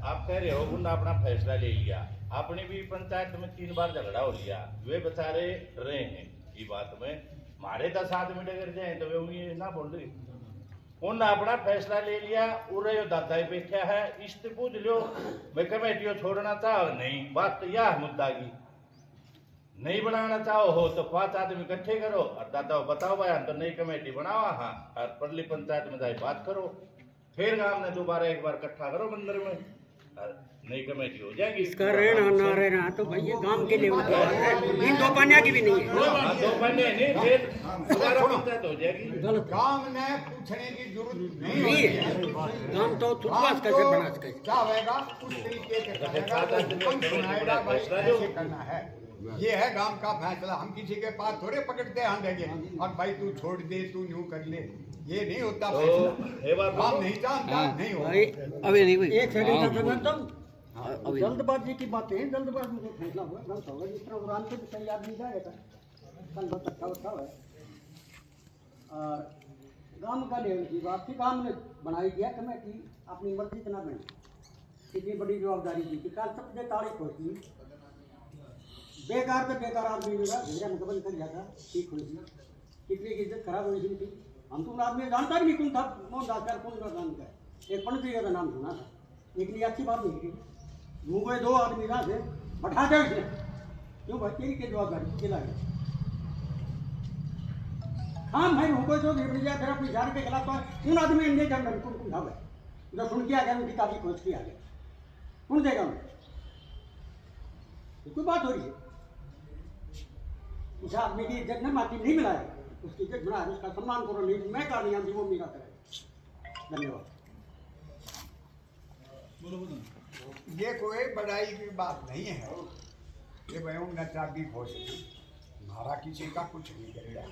आप कह रहे हो उन्होंने अपना फैसला ले लिया, आपने भी पंचायत में 3 बार झगड़ा हो लिया, वे बेचारे रहे हैं ये बात में। हमारे 10 आदमी डगर जाए तो वे उन्हें ना बोल रही, उन्होंने अपना फैसला ले लिया। उरे जो दादा ही बैठा है इस पूछ लो मैं कमेटियों छोड़ना चाहो नहीं, बात तो यह मुद्दा की नहीं बनाना चाहो हो तो 5 आदमी इकट्ठे करो और दादा बताओ भाई हम तो नई कमेटी बनाओ, हाँ और परली पंचायत में जाए बात करो, फिर गांव ने दोबारा एक बार इकट्ठा करो मंदिर में और नई कमेटी हो जाएगी। इसका रहना ना रहना तो भाई ये गांव के लिए होता है, इन 2 पानिया की भी नहीं है। 2 पानिया नहीं, फिर दोबारा पंचायत हो जाएगी। गांव ने पूछने की जरूरत नहीं है। गांव तो थुकवास कैसे बना सके क्या होगा उस तरीके से करेगा, भाई ऐसे करना है। ये है गांव का फैसला। हम किसी के पास थोड़े पकड़ते हैं देंगे और भाई तू छोड़ दे तू न्यू कर ले, ये नहीं होता फैसला। गांव नहीं जानता नहीं होगा। अभी नहीं हुई एक सेकंड तुम जल्दबाजी की बातें हैं, जल्दबाजी में फैसला हुआ गलत होगा। जिस तरह उड़ान पे सही आदमी जाएगा कल बहुत अच्छा होता है। और गांव का लेवल की बात थी, गांव ने बनाई दिया कमेटी अपनी मर्जी इतना बनी, इतनी बड़ी जवाबदारी दी कि कल सबसे तारीख होती बेकार पे बेकार आदमी मेरा घेरा मुकबल कर जाता, ठीक हुई थी, कितनी की इज्जत खराब हुई थी। हम तुम आदमी जानता भी नहीं कौन था, मोहनदास का कौन नाम का एक पंडित जी का नाम सुना था, लेकिन ये अच्छी बात नहीं थी। मुँह 2 आदमी ना थे बैठा दे क्यों भाई तेरी के जवाबदारी खिला हाँ भाई हमको जो भेजा फिर अपनी जान के खिलाफ उन आदमी ने जब कौन था भाई जब सुन के आ गया उनकी काफी खोज की आ गया कौन देगा कोई बात हो रही है। इस आदमी की इज्जत न माटी नहीं मिला है, उसकी इज्जत बना उसका सम्मान करो, नहीं मैं कर रही हूँ वो मेरा करे। धन्यवाद। ये कोई बड़ाई की बात नहीं है, ये भाई नचा की खोज हमारा किसी का कुछ नहीं करेगा।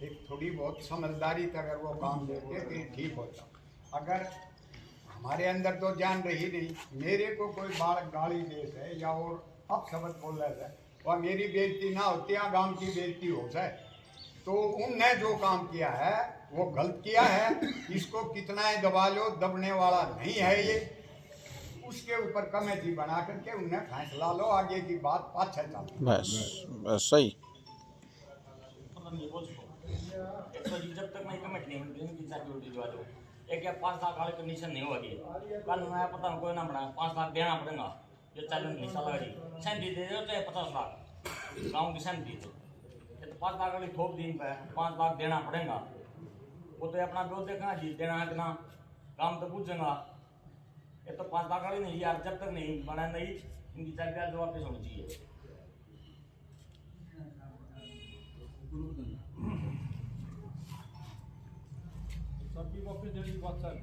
एक थोड़ी बहुत समझदारी का अगर वो काम लेते तो ठीक होता। अगर हमारे अंदर तो जान रही नहीं, मेरे को कोई गाली देश है या और अब शब्द बोल रहे थे और मेरी बेइज्जती ना होती है, गांव की बेइज्जती हो जाए, तो उनने जो काम किया है वो गलत किया है। इसको कितना ही दबा लो दबने वाला नहीं है ये। उसके ऊपर कमेटी बना करके उन्हें फैसला लो, आगे की बात पाछे चलो। बस सही। जब तक मैं कमेटी नहीं बनती एक या 5 लाख वाले कंडीशन नहीं होगी। कल मैं पता कोई ना बनाया 5 लाख देना पड़ेगा, जो चल निशा लगा सैंती दे दो चाहे 50 लाख गाँव की सैंती दो, तो 5 लाख वाली ठोक दिन पे 5 लाख देना पड़ेगा। वो तो अपना दो देखना जी देना है कितना काम तो पूछेगा। ये तो 5 लाख वाली नहीं यार, जब तक नहीं बना नहीं इनकी चाबी जो वापस होनी चाहिए। सबकी वापस देने की बात सर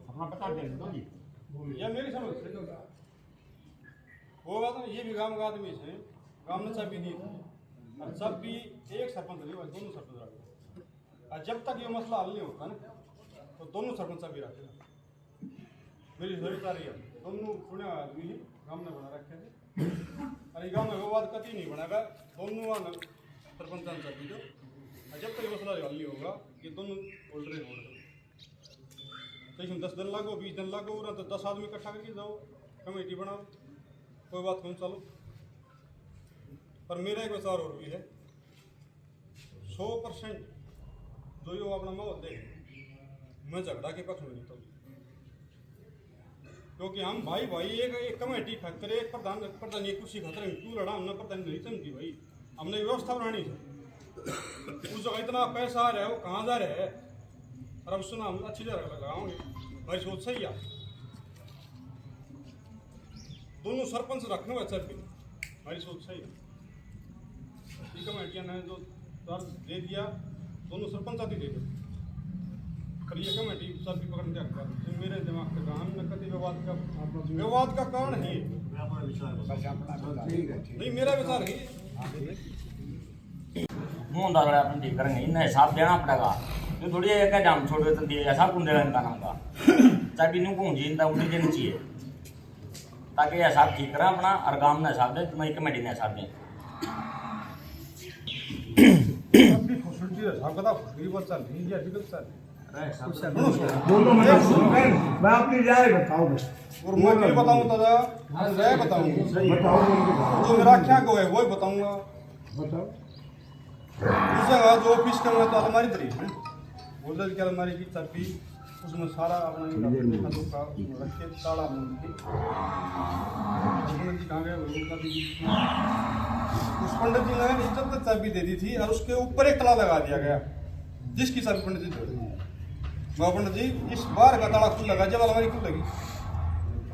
अपना पता दे दो जी। ये मेरी समझ से वो बात ना, ये भी गांव का आदमी है, गांव में चाबी नहीं थी और चाबी एक सरपंच नहीं, दोनों सरपंच रखे। और जब तक ये मसला हल नहीं होता ना तो दोनों सरपंच चाबी रखे। मेरी जरूरत आ रही है, दोनों पुण्य आदमी ही गांव में बना रखे थे और ये गांव में वो बात कभी नहीं बनाएगा, दोनों सरपंच चाबी दो। जब तक ये मसला हल नहीं होगा ये दोनों होल्डर होल्डर तो इसमें 10 दिन लागो 20 दिन लागो ना तो 10 आदमी इकट्ठा करके जाओ, कमेटी बनाओ, कोई बात नहीं, चलो। पर मेरा एक विचार और भी है, 100% जो यो अपना माहौल देखे, मैं झगड़ा के पक्ष में नहीं तो, क्योंकि हम भाई भाई एक कमेटी खातर एक प्रधान एक कुर्सी खातर क्यों लड़ा, हमने प्रधान नहीं समझी भाई, हमने व्यवस्था बनानी है। उस जगह इतना पैसा आ रहा है वो कहाँ जा रहा है, और अब सुना हम अच्छी जगह लगाओगे, भाई सोच सही है। दोनों सरपंच रखने हुए सर भी भाई सोच सही है। कमेटियां ने जो दर्ज दे दिया दोनों सरपंच आदि दे दो, पर ये कमेटी सर भी पकड़ने का तो मेरे दिमाग से गांव में कभी विवाद का कारण है नहीं, मेरा विचार है मुंह दादा अपन ठीक करेंगे, इन्हें हिसाब देना पड़ेगा। जो थोड़ी एक जाम छोड़ देते दिए ऐसा कौन देगा इनका नाम का, चाबी नु कौन जी इनका उल्टी देनी चाहिए ताकि हिसाब ठीक करें अपना और गांव ने हिसाब दे, तुम्हारी कमेटी ने हिसाब दे। मैं अपनी राय बताऊँ और मैं क्या बताऊँ दादा, राय बताऊँ जो मेरा क्या को है वो ही बताऊँगा। बताओ दूसरा जो ऑफिस का मैं तो अलमारी तरीक है बोल की अलमारी की चाबी उसमें सारा अपना का रखे ताला उस पंडित जी ने इज्जत तक चाबी दे दी थी और उसके ऊपर एक ताला लगा दिया गया जिसकी चाबी पंडित जी दे दी। पंडित जी इस बार का ताला खुल लगा, जब अलमारी खुल लगी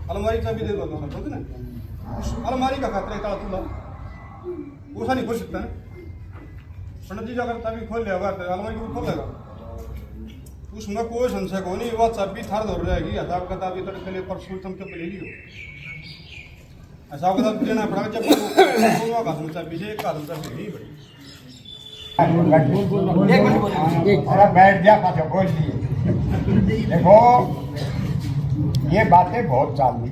अलमारी चाबी दे दो समझ ना, उस अलमारी का खातर ताला खुला वो नहीं खुल सकता ना। पंडित जी अगर चाबी खोल लिया तो अलमारी को खोल लेगा, उसमें कोई संशय को नहीं, वह चाबी थार धर रहेगी। हिसाब किताब तो पहले परसों तुम के ले लियो, हिसाब किताब देना पड़ेगा। जब दोनों का चाबी से एक का चाबी नहीं बड़ी बैठ जा पाछो बोल दिए। देखो ये बातें बहुत चाल रही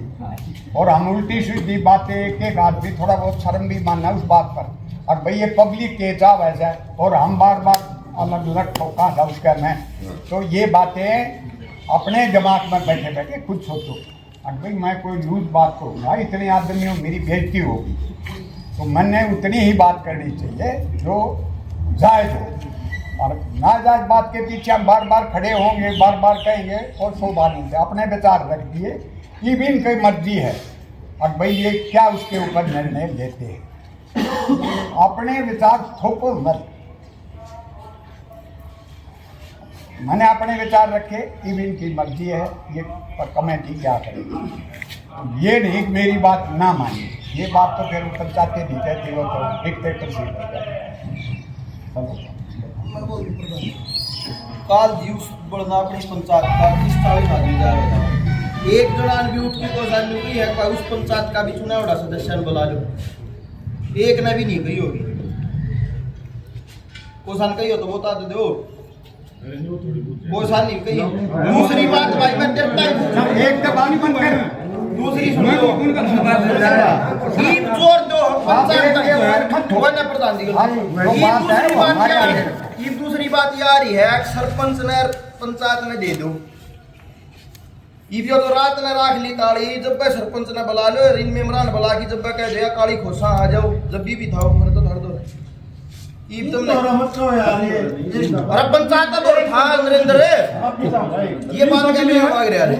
और हम उल्टी सीधी बातें एक आदमी थोड़ा बहुत शर्म भी मानना उस बात पर, और भाई ये पब्लिक के हिसाब ऐसा है और हम बार बार अलग अलग ठोका था उसका मैं, तो ये बातें अपने दिमाग में बैठे बैठे खुद सोचो। और भाई मैं कोई लूज बात करूँगा इतने आदमियों मेरी बेइज्जती होगी, तो मैंने उतनी ही बात करनी चाहिए जो जायज़ हो, और नाजायज बात के पीछे हम बार बार खड़े होंगे बार बार कहेंगे और शोभा नहीं से अपने विचार रख दिए। ये भी इनकी मर्जी है और भाई ये क्या उसके ऊपर निर्णय लेते हैं, अपने विचार थोपो मत। मैंने अपने विचार रखे, ये भी इनकी मर्जी है, ये कमेटी क्या करेगी। ये नहीं मेरी बात ना मानी, ये बात तो फिर पंचायतें नहीं कहती हो तो डिक्टेटरशिप हो जाती है। काल दिवस बढ़ना अपनी पंचायत का 40 आदमी जा रहा है, एक जनान भी उठ की कोई नहीं है कोई उस पंचायत का भी चुनाव सदस्य बुला लो, एक ने भी नहीं कही होगी, कोसान कही हो तो बता दे दो, कोसान नहीं कही। दूसरी बात भाई मैं एक दबानी बंद कर, दूसरी सुनो टीम जोड़ दो पंचायत का प्रधान जी की। दूसरी बात ये आ रही है सरपंच ने पंचायत में दे दो, तो रात ने राख ली काली, जब सरपंच ने बुला लो रिन मेमरान बुला की जब कह दिया काली खोसा आ जाओ, जब भी था ऊपर तो धर दो अरे पंचायत का तो था नरेंद्र ये बात कहने भाग रहा है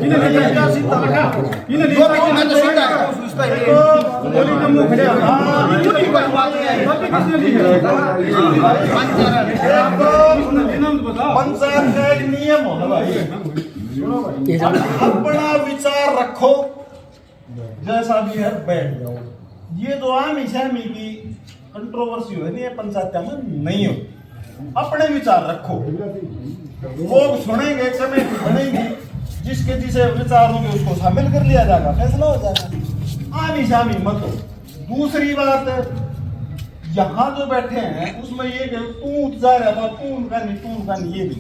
जो भी मैं तो सीधा सोचता है पंचायत का एक नियम होना भाई, सुनो अपना विचार रखो, जैसा भी है बैठ जाओ। ये तो आम सहमी की कंट्रोवर्सी हो नहीं है, पंचायत में नहीं हो। अपने विचार रखो, लोग सुनेंगे, कमेटी बनेगी, जिसके जिसे विचार होंगे उसको शामिल कर लिया जाएगा, फैसला हो जाएगा। आमी शामी मत हो। दूसरी बात, यहाँ जो बैठे हैं उसमें ये तू जा रहा था, तू उनका नहीं, ये भी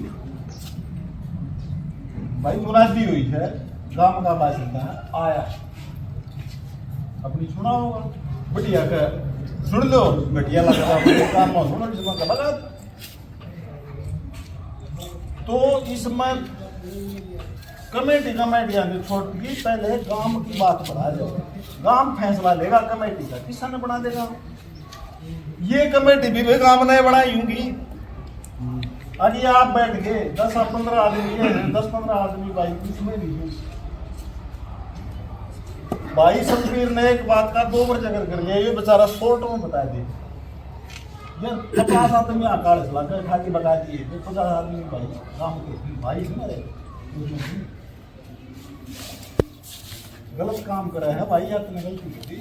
भाई मुनादी हुई है, गांव का बासिंदा आया, अपनी सुना होगा, बढ़िया का सुन लो, बढ़िया लगा काम सुनो, जिसमें लगा। तो इसमें कमेटी छोड़ के पहले गांव की बात बढ़ा जाओ, गांव फैसला लेगा कमेटी का, किसान बना देगा। ये कमेटी भी गांव ने बनाई होंगी। अरे आप बैठ गए 10-15 आदमी है, 10-15 आदमी भाई इसमें भी भाई शमशीर ने एक बात का 2 बार जिक्र कर लिया, ये बेचारा शॉर्ट में बता दे। यार 50 आदमी आकार चला कर खा के बता दिए, 50 आदमी भाई काम के भाई गलत काम करा है भाई, आपने गलती की,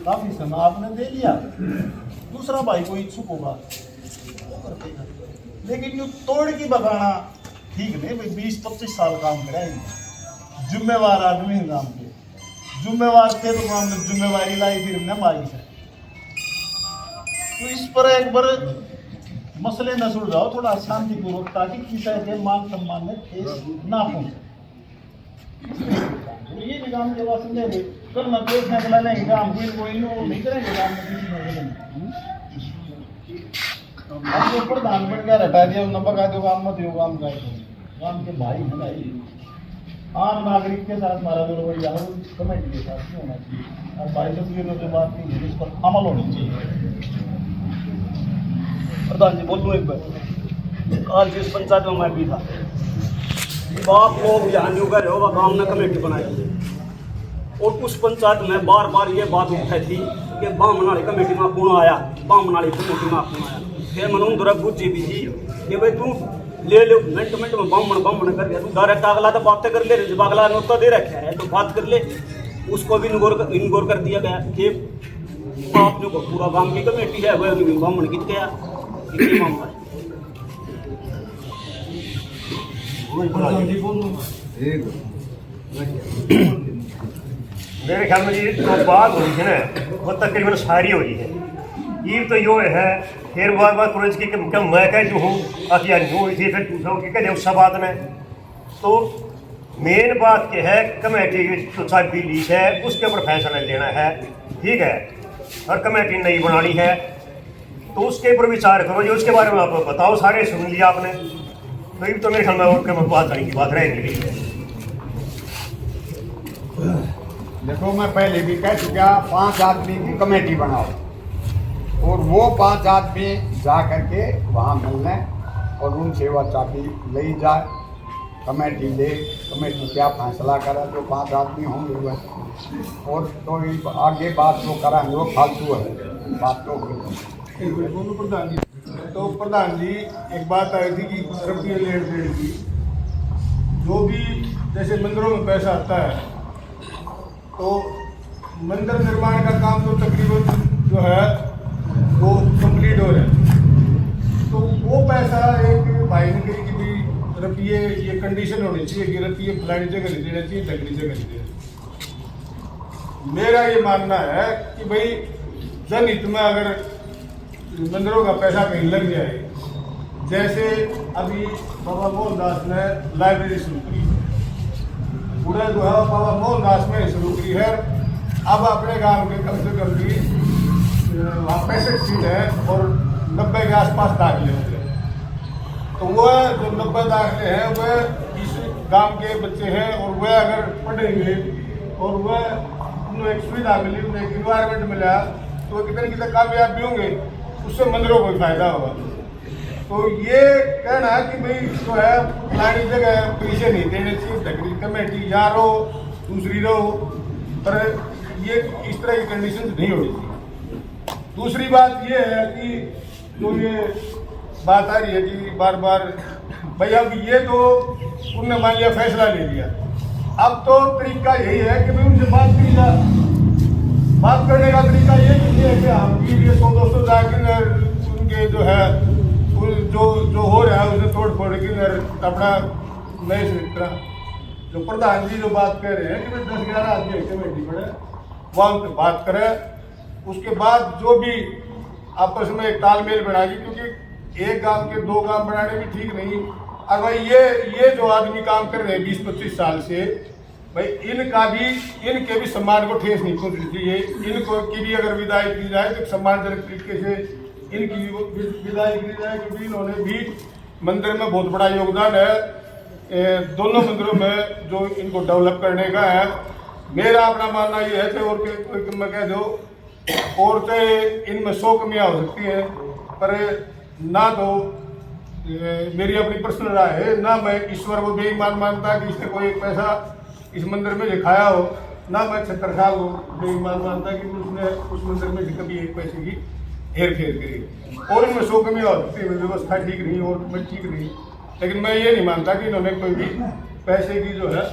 काफी समय आपने दे लिया। दूसरा भाई कोई इच्छुक होगा वो कर देगा, लेकिन जो तोड़ की बगाना ठीक नहीं भाई। 20-25 साल काम कराएंगे, जिम्मेवार आदमी है काम के, जिम्मेवार थे तो काम में जिम्मेवारी लाई, फिर हमने मारी है। तो इस पर एक बार मसले न सुलझाओ थोड़ा शांतिपूर्वक, ताकि किसी के मान सम्मान में ठेस ना पहुंचे। ये भी काम के बाद समझेंगे, कल न केस फैसला लेंगे, काम कोई नहीं करेंगे, काम में किसी में आपके प्रधान बन गया, हटा दिया, न बका दो काम मत हो, काम का काम के भाई है भाई। आम नागरिक के साथ हमारा जो रवैया है कमेटी के साथ नहीं होना चाहिए, और भाई तस्वीरों से बात नहीं है, इस पर अमल होनी चाहिए। प्रधान जी बोलूँ एक बार, आज जिस पंचायत में मैं भी था, आप लोग ध्यान नहीं कर रहे हो, गांव ने कमेटी बनाई और उस पंचायत में बार बार ये बात उठाई थी कि बामनाड़ी कमेटी में कौन आया, बामनाड़ी कमेटी में कौन आया। फिर मनोज दुरा बुझी भी थी कि भाई तू ले लो मिनट में बामण कर दिया, तू डायरेक्ट अगला तो बातें कर ले, जब अगला नोता दे रखा है तो बात कर ले। उसको भी इनगोर कर दिया गया कि आपने को पूरा गांव की कमेटी है, वह बामण कित गया, ये मामला है। मेरे ख्याल में ये जो बात हो रही है ना, वो तकरीबन सारी हो रही है। ये तो यो है, फिर बार बार पुलिस की क्या मैं कह जो हूँ अतिया नहीं हुई थी, फिर दूसरों की कह उस बात ने। तो मेन बात क्या है, कमेटी जो चाबी ली है उसके ऊपर फैसला लेना है, ठीक है। और कमेटी नई बनानी है तो उसके ऊपर विचार करो, जो उसके बारे में आप बताओ, सारे सुन लिया आपने, तो ये तो मेरे ख्याल में और बात करने की बात रहेगी। देखो मैं पहले भी कह चुका, 5 आदमी की कमेटी बनाओ और वो 5 आदमी जा करके वहाँ मिलने और उनसे वह चाबी ली जाए, कमेटी ले, कमेटी क्या फैसला करे, जो 5 आदमी होंगे वह। और तो आगे बात जो कराएंगे वो फालतू है, बात तो प्रधान जी एक बात आई थी कि रुपये लेन देन की, जो भी जैसे मंदिरों में पैसा आता है तो मंदिर निर्माण का काम तो तकरीबन जो है वो कंप्लीट हो रहा है, तो वो पैसा एक भाई ने कही कि भी रुपये ये कंडीशन होनी चाहिए कि रुपये फलानी जगह नहीं देना चाहिए, ढगनी जगह नहीं देना। मेरा ये मानना है कि भाई जनहित में अगर मंदिरों का पैसा कहीं लग जाए, जैसे अभी बाबा मोहनदास ने लाइब्रेरी शुरू की, पूरा जो है बाबा मोहनदास में शुरू की है। अब अपने गांव के कम से कम भी वहाँ 65 सीट है और 90 के आसपास दाखिले होते हैं। तो वह जो 90 दाखिले हैं वह इस गांव के बच्चे हैं और वह अगर पढ़ेंगे और वह उन्हें एक सुविधा मिली, उन्हें एक इन्वायरमेंट मिला तो वह कितने कितने कामयाब भी होंगे, उससे मंदिरों को फायदा होगा। तो ये कहना है कि भाई जो है फलानी जगह पैसे नहीं देने चाहिए, ढगनी कमेटी या रहो दूसरी रहो, पर ये इस तरह की कंडीशन नहीं होनी चाहिए। दूसरी बात ये है कि जो ये बात आ रही है कि बार बार भाई अब ये तो उनने मान लिया फैसला ले लिया, अब तो तरीका यही है कि भाई उनसे बात की जाए। बात करने का तरीका ये नहीं है कि हम ये 100-200 जाकर उनके जो है जो हो रहा है उसे तोड़ फोड़ के अपना नए से तरह जो प्रधान जी जो बात कह रहे हैं कि भाई 10-11 आदमी एक कमेटी बने वहाँ उनसे बात करें। उसके बाद जो भी आपस में एक तालमेल बनाएगी, क्योंकि एक गांव के 2 गांव बनाने में ठीक नहीं। और भाई ये जो आदमी काम कर रहे हैं 20-25 साल से, भाई इनके भी सम्मान को ठेस नहीं पहुंचनी चाहिए। इनको की भी अगर विदाई की जाए तो सम्मानजनक तरीके से इनकी भी विदाई की जाए, क्योंकि इन्होंने भी मंदिर में बहुत बड़ा योगदान है। दोनों मंदिरों में जो इनको डेवलप करने का है। मेरा अपना मानना ये है और कोई मैं कह दो और चाहे इनमें 100 कमियाँ हो सकती हैं, पर ना तो मेरी अपनी पर्सनल राय है, ना मैं ईश्वर को बेईमान मानता कि इसने कोई एक पैसा इस मंदिर में दिखाया हो, ना मैं छत्र साहब को बेईमान मानता कि उसने उस मंदिर में से कभी एक पैसे की हेर फेर करी। और इनमें 100 कमियाँ हो सकती है, व्यवस्था ठीक नहीं और मैं ठीक नहीं, लेकिन मैं ये नहीं मानता कि इन्होंने कोई भी पैसे की जो है